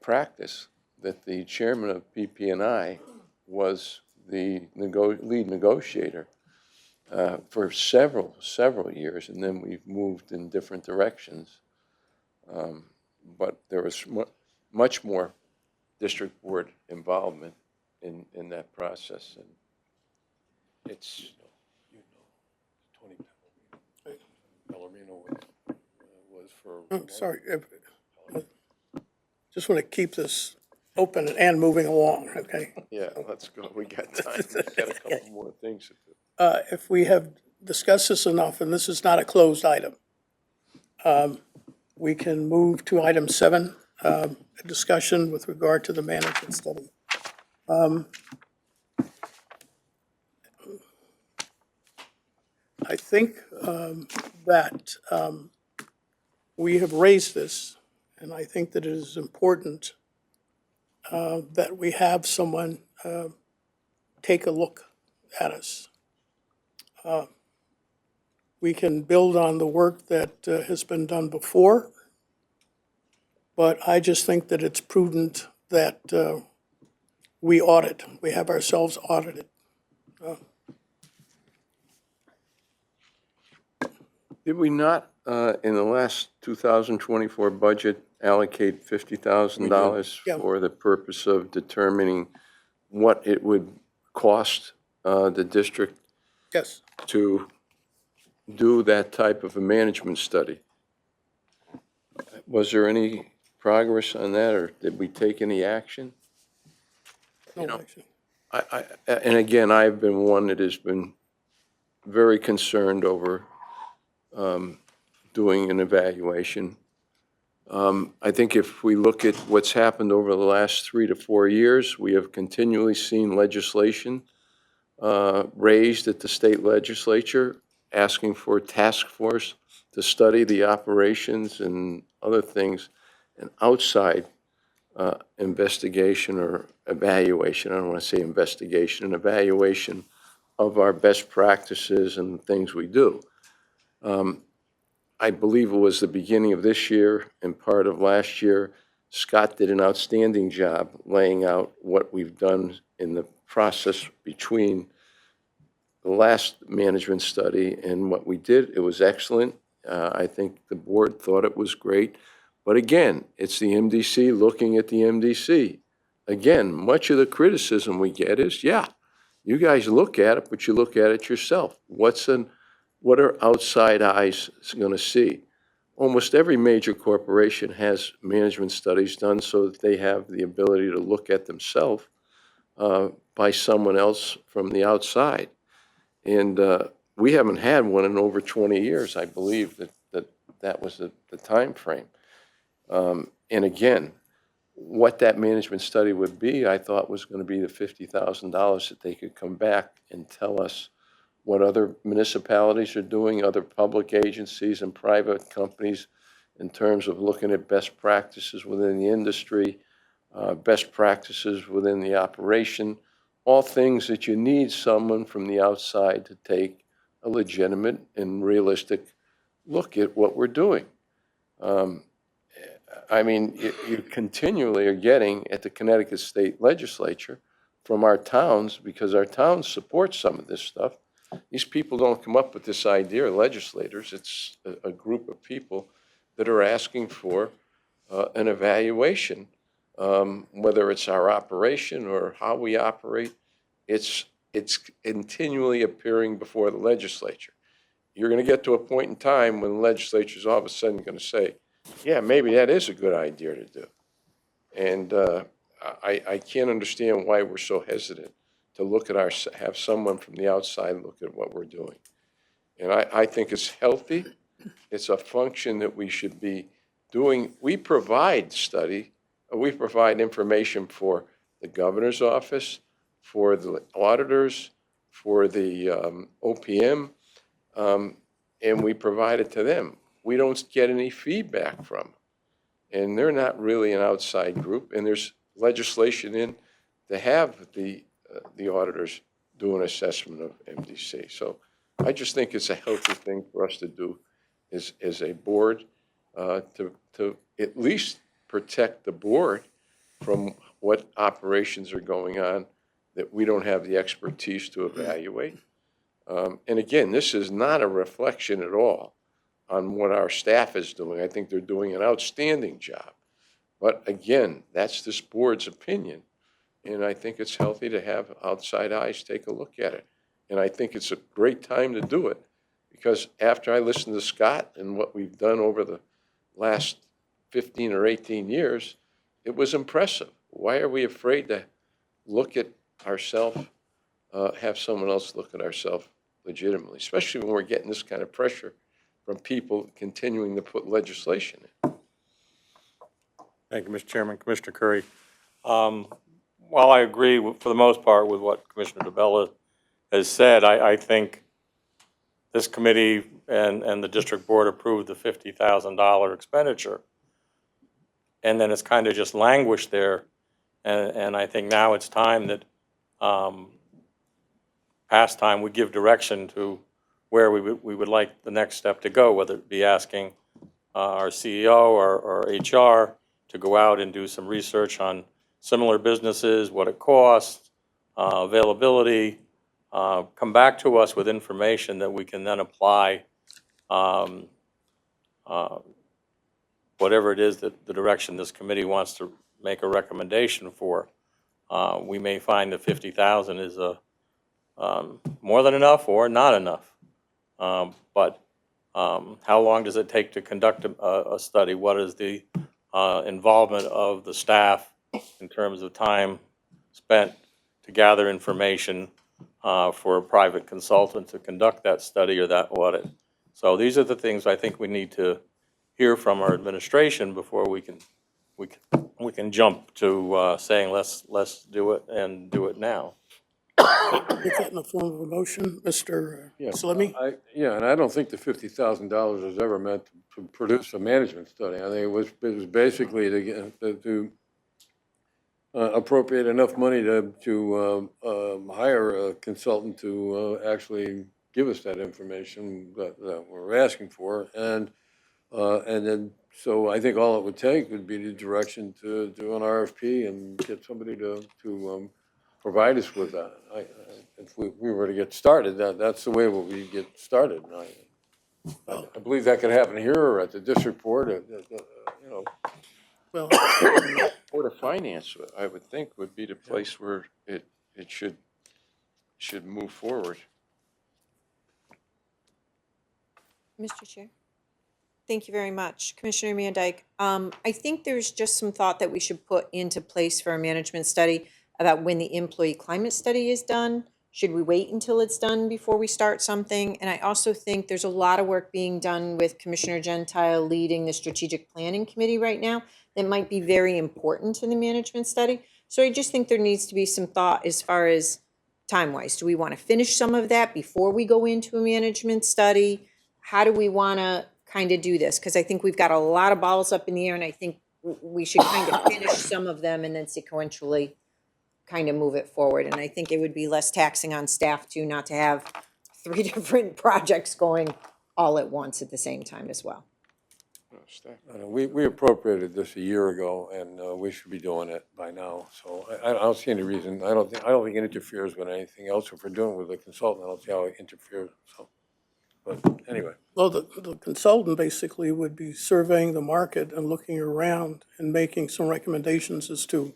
practice that the chairman of PP&I was the lead negotiator for several years, and then we've moved in different directions. But there was much more district board involvement in that process, and it's, Tony Pellerino was for. Sorry, just want to keep this open and moving along, okay? Yeah, let's go. We got time. We've got a couple more things to do. If we have discussed this enough, and this is not a closed item, we can move to item 7, a discussion with regard to the management study. I think that we have raised this, and I think that it is important that we have someone take a look at us. We can build on the work that has been done before, but I just think that it's prudent that we have ourselves audited. Did we not, in the last 2024 budget, allocate $50,000 Yeah. for the purpose of determining what it would cost the district Yes, to do that type of a management study? Was there any progress on that, or did we take any action? no action. And again, I've been one that has been very concerned over doing an evaluation. I think if we look at what's happened over the last 3 to 4 years, we have continually seen legislation raised at the state legislature asking for a task force to study the operations and other things, an outside investigation or evaluation, I don't want to say investigation, an evaluation of our best practices and things we do. I believe it was the beginning of this year and part of last year, Scott did an outstanding job laying out what we've done in the process between the last management study and what we did. It was excellent. I think the board thought it was great. But again, it's the MDC looking at the MDC. Again, much of the criticism we get is, yeah, you guys look at it, but you look at it yourself. What are outside eyes going to see? Almost every major corporation has management studies done so that they have the ability to look at themselves by someone else from the outside. And we haven't had one in over 20 years. I believe that was the time frame. And again, what that management study would be, I thought was going to be the $50,000 that they could come back and tell us what other municipalities are doing, other public agencies and private companies in terms of looking at best practices within the industry, best practices within the operation, all things that you need someone from the outside to take a legitimate and realistic look at what we're doing. I mean, you continually are getting at the Connecticut State Legislature from our towns, because our towns support some of this stuff. These people don't come up with this idea, legislators. It's a group of people that are asking for an evaluation, whether it's our operation or how we operate. It's continually appearing before the legislature. You're going to get to a point in time when the legislature is all of a sudden going to say, yeah, maybe that is a good idea to do. And I can't understand why we're so hesitant to have someone from the outside look at what we're doing. And I think it's healthy. It's a function that we should be doing. We provide information for the governor's office, for the auditors, for the OPM, and we provide it to them. We don't get any feedback from them. And they're not really an outside group, and there's legislation in to have the auditors do an assessment of MDC. So I just think it's a healthy thing for us to do as a board to at least protect the board from what operations are going on that we don't have the expertise to evaluate. And again, this is not a reflection at all on what our staff is doing. I think they're doing an outstanding job. But again, that's this board's opinion. And I think it's healthy to have outside eyes take a look at it. And I think it's a great time to do it, because after I listened to Scott and what we've done over the last 15 or 18 years, it was impressive. Why are we afraid to look at ourselves, have someone else look at ourselves legitimately, especially when we're getting this kind of pressure from people continuing to put legislation in? Thank you, Mr. Chairman. Commissioner Curry. While I agree for the most part with what Commissioner DeBella has said, I think this committee and the district board approved the $50,000 expenditure. And then it's kind of just languished there. And I think now it's time that, past time, we give direction to where we would like the next step to go, whether it be asking our CEO or HR to go out and do some research on similar businesses, what it costs, availability, come back to us with information that we can then apply, whatever it is that the direction this committee wants to make a recommendation for. We may find that 50,000 is more than enough or not enough. But how long does it take to conduct a study? What is the involvement of the staff in terms of time spent to gather information for a private consultant to conduct that study or that audit? So these are the things I think we need to hear from our administration before we can jump to saying let's do it and do it now. Put that in the form of a motion, Mr. Salemi? Yeah, and I don't think the $50,000 was ever meant to produce a management study. I think it was basically to appropriate enough money to hire a consultant to actually give us that information that we're asking for. And then, so I think all it would take would be the direction to do an RFP and get somebody to provide us with that. If we were to get started, that's the way we get started. I believe that could happen here or at the district board, you know. Well, Board of Finance, I would think, would be the place where it should move forward. Mr. Chair. Thank you very much. Commissioner Mandyke, I think there's just some thought that we should put into place for a management study about when the employee climate study is done. Should we wait until it's done before we start something? And I also think there's a lot of work being done with Commissioner Gentile leading the strategic planning committee right now that might be very important to the management study. So I just think there needs to be some thought as far as time-wise. Do we want to finish some of that before we go into a management study? How do we want to kind of do this? Because I think we've got a lot of balls up in the air, and I think we should kind of finish some of them and then sequentially kind of move it forward. And I think it would be less taxing on staff too, not to have 3 different projects going all at once at the same time as well. We appropriated this a year ago, and we should be doing it by now. So I don't see any reason. I don't think it interferes with anything else. If we're doing it with a consultant, I don't see how it interferes. So, but anyway. well, the consultant basically would be surveying the market and looking around and making some recommendations as to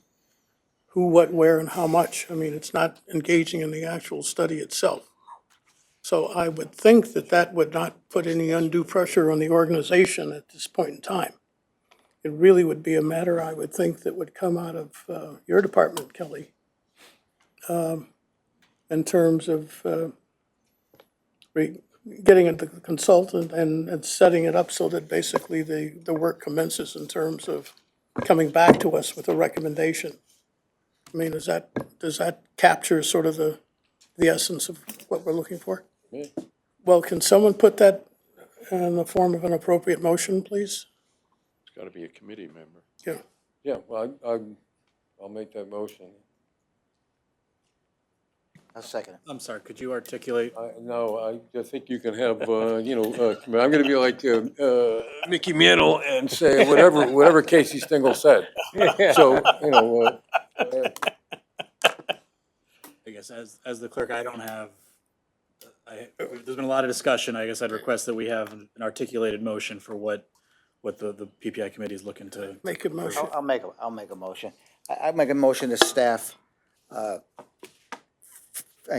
who, what, where, and how much. I mean, it's not engaging in the actual study itself. So I would think that that would not put any undue pressure on the organization at this point in time. It really would be a matter, I would think, that would come out of your department, Kelly, in terms of getting a consultant and setting it up so that basically the work commences in terms of coming back to us with a recommendation. I mean, does that capture sort of the essence of what we're looking for? Yeah. Well, can someone put that in the form of an appropriate motion, please? It's got to be a committee member. Yeah. Yeah, well, I'll make that motion. I'll second it. I'm sorry, could you articulate? No, I think you can have, I'm going to be like Mickey Mantle and say whatever Casey Stengel said. So, I guess as the clerk, I don't have, there's been a lot of discussion. I guess I'd request that we have an articulated motion for what the PPI committee is looking to. Make a motion. I'll make a motion. I make a motion to staff, I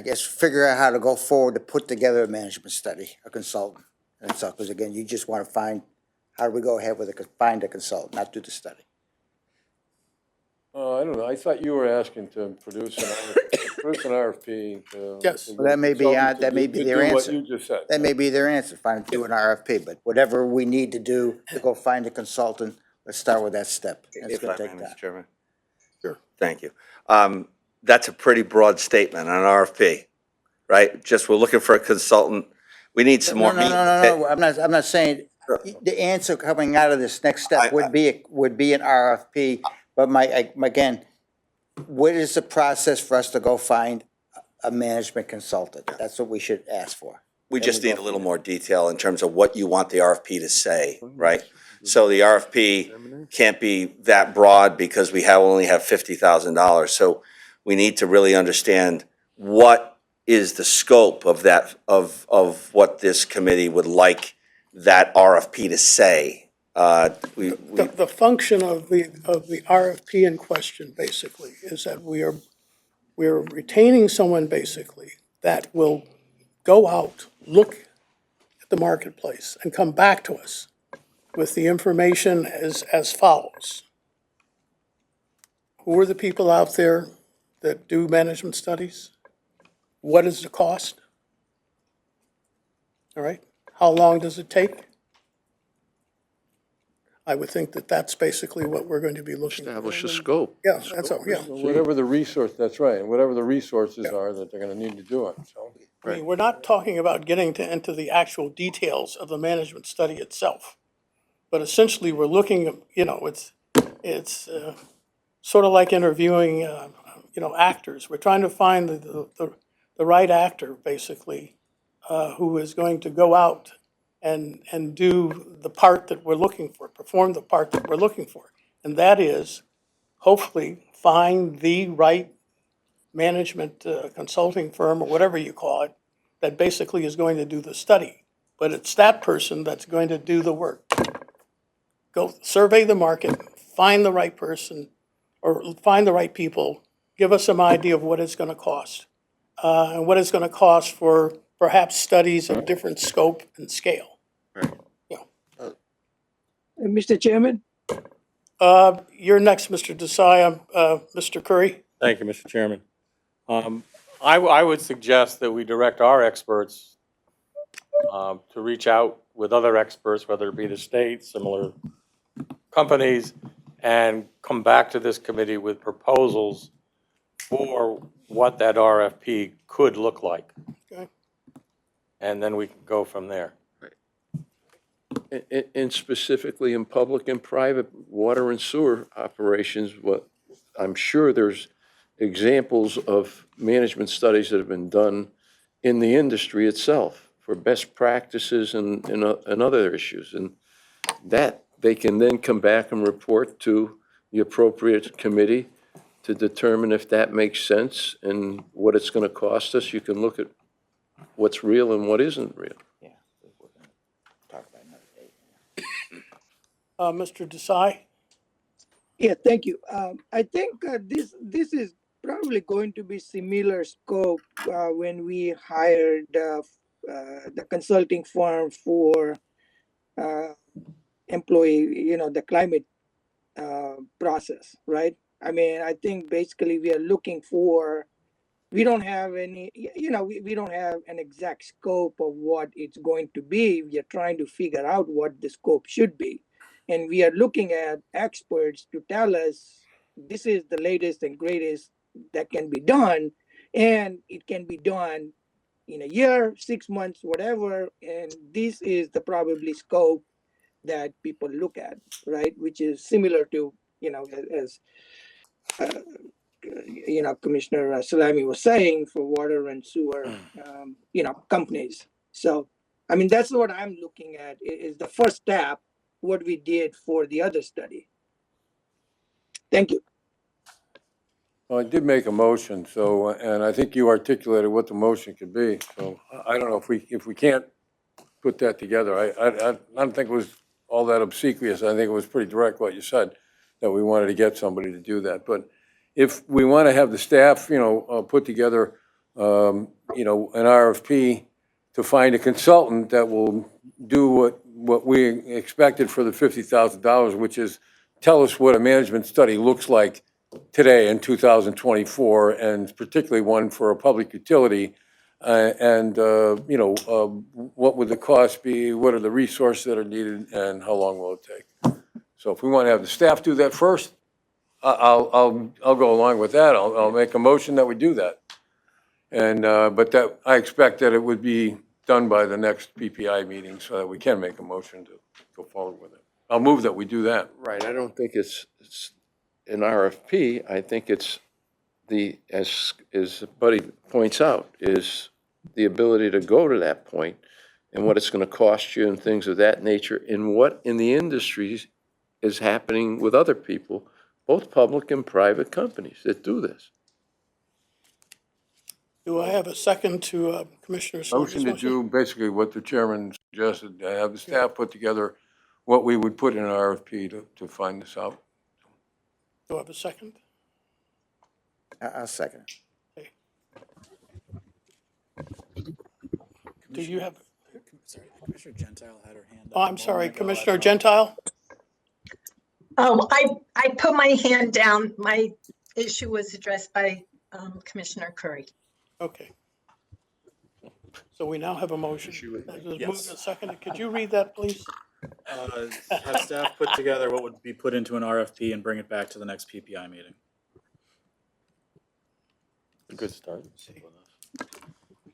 guess, figure out how to go forward to put together a management study, a consultant. And so, because again, you just want to find, how do we go ahead with find a consultant, not do the study. I don't know, I thought you were asking to produce an RFP. Yes. Well, that may be their What answer. you just said. That may be their answer, do an RFP, but whatever we need to do to go find a consultant, let's start with that step. That's If I gonna may, take Mr. time. Chairman. Sure. Thank you. That's a pretty broad statement on an RFP, right? Just we're looking for a consultant. We need some No, more no, meat. no, no, no, I'm not saying, the answer coming out of this next step would be an RFP, but again, what is the process for us to go find a management consultant? That's what we should ask for. We Then just we need go a little from more detail in terms of what you want the RFP to say, right? So the RFP can't be that broad because we only have $50,000. So we need to really understand what is the scope of that, of what this committee would like that RFP to say. The function of the RFP in question, basically, is that we're retaining someone, basically, that will go out, look at the marketplace, and come back to us with the information as follows. Who are the people out there that do management studies? What is the cost? All right, how long does it take? I would think that that's basically what we're going to be looking for. Establish a scope. Yeah, that's all, yeah. Whatever the resource, that's right, and whatever the resources are that they're gonna need to do it, so. I mean, we're not talking about getting into the actual details of the management study itself. But essentially, we're looking, it's sort of like interviewing, actors. We're trying to find the right actor, basically, who is going to go out and do the part that we're looking for, perform the part that we're looking for. And that is, hopefully, find the right management consulting firm, or whatever you call it, that basically is going to do the study. But it's that person that's going to do the work. Go survey the market, find the right person, or find the right people, give us some idea of what it's gonna cost. And what it's gonna cost for perhaps studies of different scope and scale. Mr. Chairman? You're next, Mr. Desai. Mr. Curry? Thank you, Mr. Chairman. I would suggest that we direct our experts to reach out with other experts, whether it be the state, similar companies, and come back to this committee with proposals for what that RFP could look like. Okay. And then we can go from there. And specifically in public and private water and sewer operations, what, I'm sure there's examples of management studies that have been done in the industry itself for best practices and other issues. And that, they can then come back and report to the appropriate committee to determine if that makes sense and what it's gonna cost us. You can look at what's real and what isn't real. Mr. Desai? Yeah, thank you. I think this is probably going to be similar scope when we hired the consulting firm for employee, the climate process, right? I mean, I think basically we are looking for, we don't have any, we don't have an exact scope of what it's going to be. We are trying to figure out what the scope should be. And we are looking at experts to tell us this is the latest and greatest that can be done. And it can be done in a year, 6 months, whatever. And this is the probably scope that people look at, right? Which is similar to, as Commissioner Salami was saying for water and sewer, companies. So, I mean, that's what I'm looking at is the first step, what we did for the other study. Thank you. Well, I did make a motion, so, and I think you articulated what the motion could be, so I don't know if we can't put that together. I don't think it was all that obsequious. I think it was pretty direct what you said, that we wanted to get somebody to do that. But if we want to have the staff, put together, an RFP to find a consultant that will do what we expected for the $50,000, which is tell us what a management study looks like today in 2024, and particularly one for a public utility. What would the cost be? What are the resources that are needed, and how long will it take? So if we want to have the staff do that first, I'll go along with that. I'll make a motion that we do that. And, but that, I expect that it would be done by the next PPI meeting so that we can make a motion to go forward with it. I'll move that we do that. Right, I don't think it's an RFP. I think it's as Buddy points out, is the ability to go to that point and what it's going to cost you and things of that nature, and what in the industries is happening with other people, both public and private companies that do this. Do I have a second to Commissioner Silver's Motion to do basically what the chairman suggested, to have the staff put together what we would put in an RFP to find this out. Do I have a second? I'll second. Do you have, Sorry, Commissioner Gentile had her hand up. oh, a I'm sorry, moment ago. Commissioner Gentile? Oh, I put my hand down. My issue was addressed by Commissioner Curry. Okay. So we now have a motion. It was Yes. moved and seconded. Could you read that, please? Have staff put together what would be put into an RFP and bring it back to the next PPI meeting. A good start.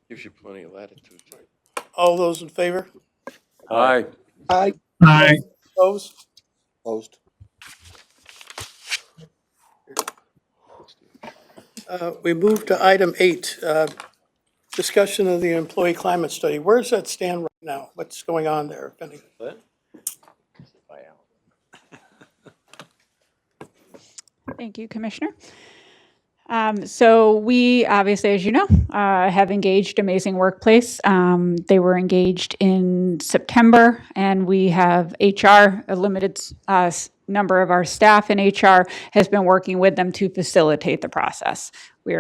Gives you plenty of latitude. All those in favor? Aye. Aye. Opposed? Opposed? We move to item 8, discussion of the employee climate study. Where does that stand right now? What's going on there, if any? Thank you, Commissioner. So we obviously, as you know, have engaged Amazing Workplace. They were engaged in September, and we have HR, a limited number of our staff in HR has been working with them to facilitate the process. We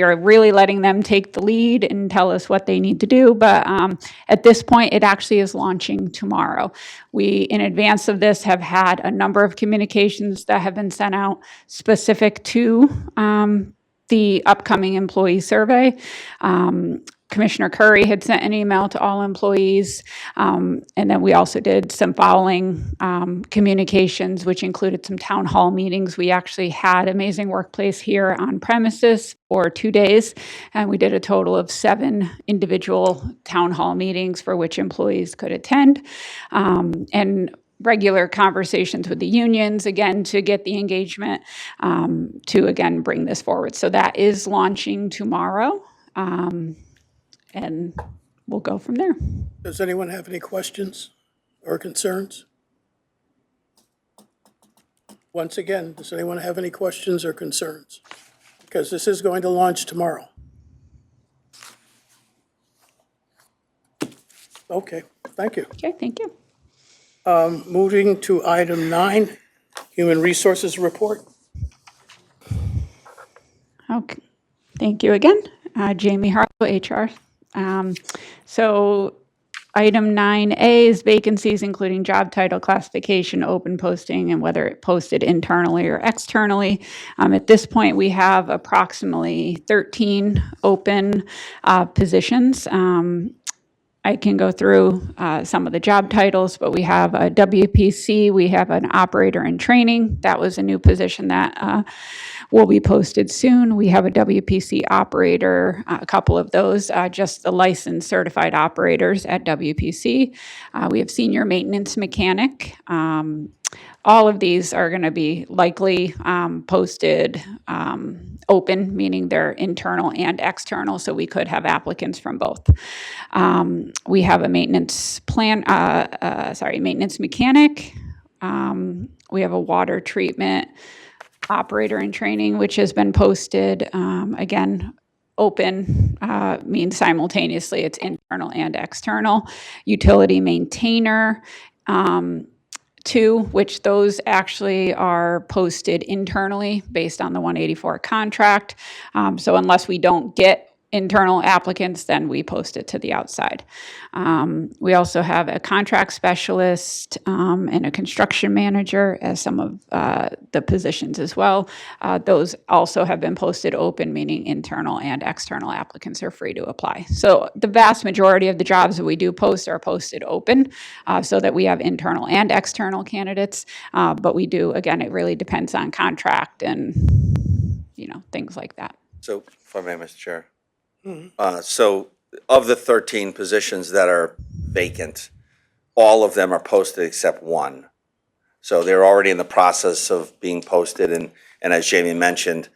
are really letting them take the lead and tell us what they need to do. But at this point, it actually is launching tomorrow. We, in advance of this, have had a number of communications that have been sent out specific to the upcoming employee survey. Commissioner Curry had sent an email to all employees, and then we also did some following communications, which included some town hall meetings. We actually had Amazing Workplace here on premises for 2 days, and we did a total of 7 individual town hall meetings for which employees could attend, and regular conversations with the unions, again, to get the engagement, to, again, bring this forward. So that is launching tomorrow. And we'll go from there. Does anyone have any questions or concerns? Once again, does anyone have any questions or concerns? Because this is going to launch tomorrow. Okay, thank you. Okay, thank you. Moving to item 9, Human Resources Report. Okay, thank you again. Jamie Harlow, HR. So item 9A is vacancies, including job title, classification, open posting, and whether it posted internally or externally. At this point, we have approximately 13 open positions. I can go through some of the job titles, but we have a WPC, we have an operator in training. That was a new position that will be posted soon. We have a WPC operator, a couple of those, just the licensed certified operators at WPC. We have senior maintenance mechanic. All of these are going to be likely posted open, meaning they're internal and external, so we could have applicants from both. We have a maintenance maintenance mechanic. We have a water treatment operator in training, which has been posted. Again, open means simultaneously it's internal and external. Utility maintainer. 2, which those actually are posted internally based on the 184 contract. So unless we don't get internal applicants, then we post it to the outside. We also have a contract specialist and a construction manager as some of the positions as well. Those also have been posted open, meaning internal and external applicants are free to apply. So the vast majority of the jobs that we do post are posted open so that we have internal and external candidates. But we do, again, it really depends on contract and, things like that. So, if I may, Mr. Chair. So of the 13 positions that are vacant, all of them are posted except one. So they're already in the process of being posted, and as Jamie mentioned,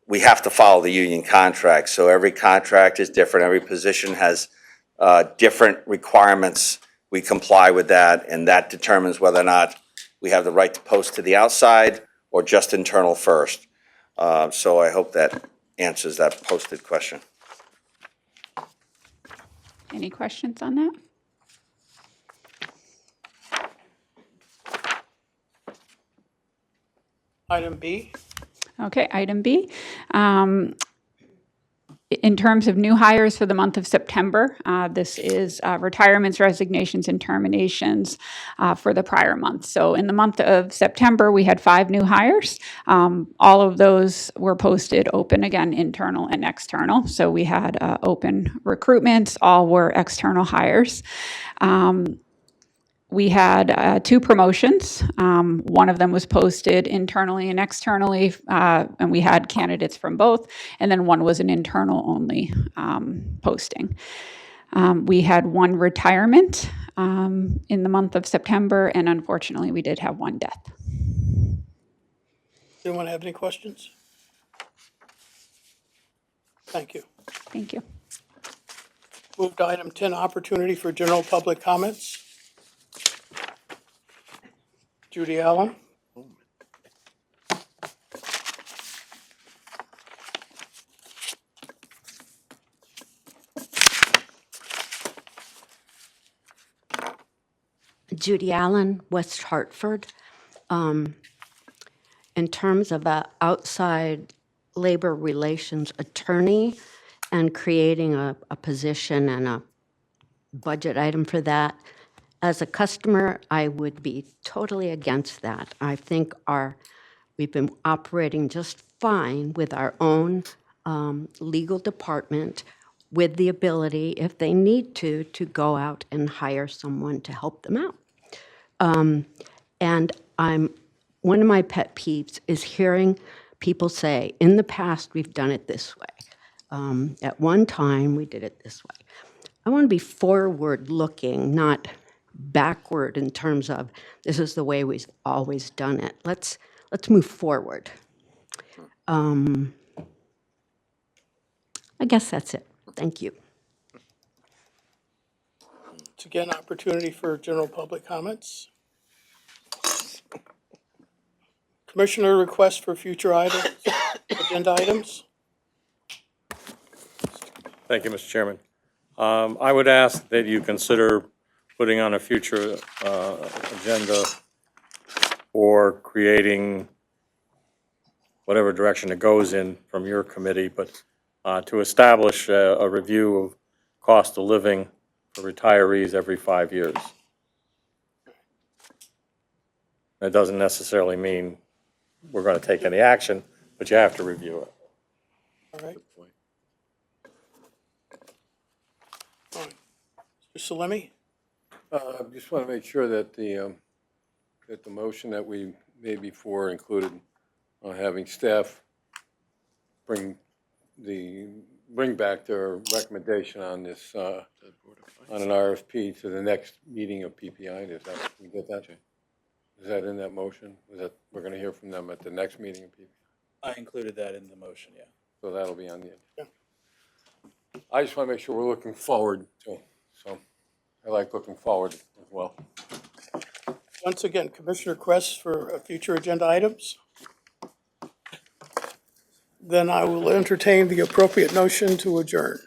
we have to follow the union contract. So every contract is different, every position has different requirements. We comply with that, and that determines whether or not we have the right to post to the outside or just internal first. So I hope that answers that posted question. Any questions on that? Item B. Okay, item B. In terms of new hires for the month of September, this is retirements, resignations, and terminations for the prior month. So in the month of September, we had 5 new hires. All of those were posted open, again, internal and external. So we had open recruitments, all were external hires. We had 2 promotions. One of them was posted internally and externally, and we had candidates from both. And then one was an internal-only posting. We had 1 retirement in the month of September, and unfortunately, we did have 1 death. Anyone have any questions? Thank you. Thank you. Move to item 10, opportunity for general public comments. Judy Allen. Judy Allen, West Hartford. In terms of an outside labor relations attorney and creating a position and a budget item for that, as a customer, I would be totally against that. I think we've been operating just fine with our own legal department with the ability, if they need to go out and hire someone to help them out. And one of my pet peeves is hearing people say, in the past, we've done it this way. At one time, we did it this way. I want to be forward-looking, not backward in terms of this is the way we've always done it. Let's move forward. I guess that's it. Thank you. It's again opportunity for general public comments. Commissioner requests for future items, agenda items. Thank you, Mr. Chairman. I would ask that you consider putting on a future agenda or creating whatever direction it goes in from your committee, but to establish a review of cost of living for retirees every 5 years. That doesn't necessarily mean we're going to take any action, but you have to review it. All right. Mr. Salemi? I just want to make sure that the motion that we made before included having staff bring back their recommendation on this, on an RFP to the next meeting of PPI. Is that, we get that? Is that in that motion? Is that, we're going to hear from them at the next meeting of PPI? I included that in the motion, yeah. So that'll be on the agenda. I just want to make sure we're looking forward to, so I like looking forward as well. Once again, Commissioner requests for future agenda items. Then I will entertain the appropriate motion to adjourn.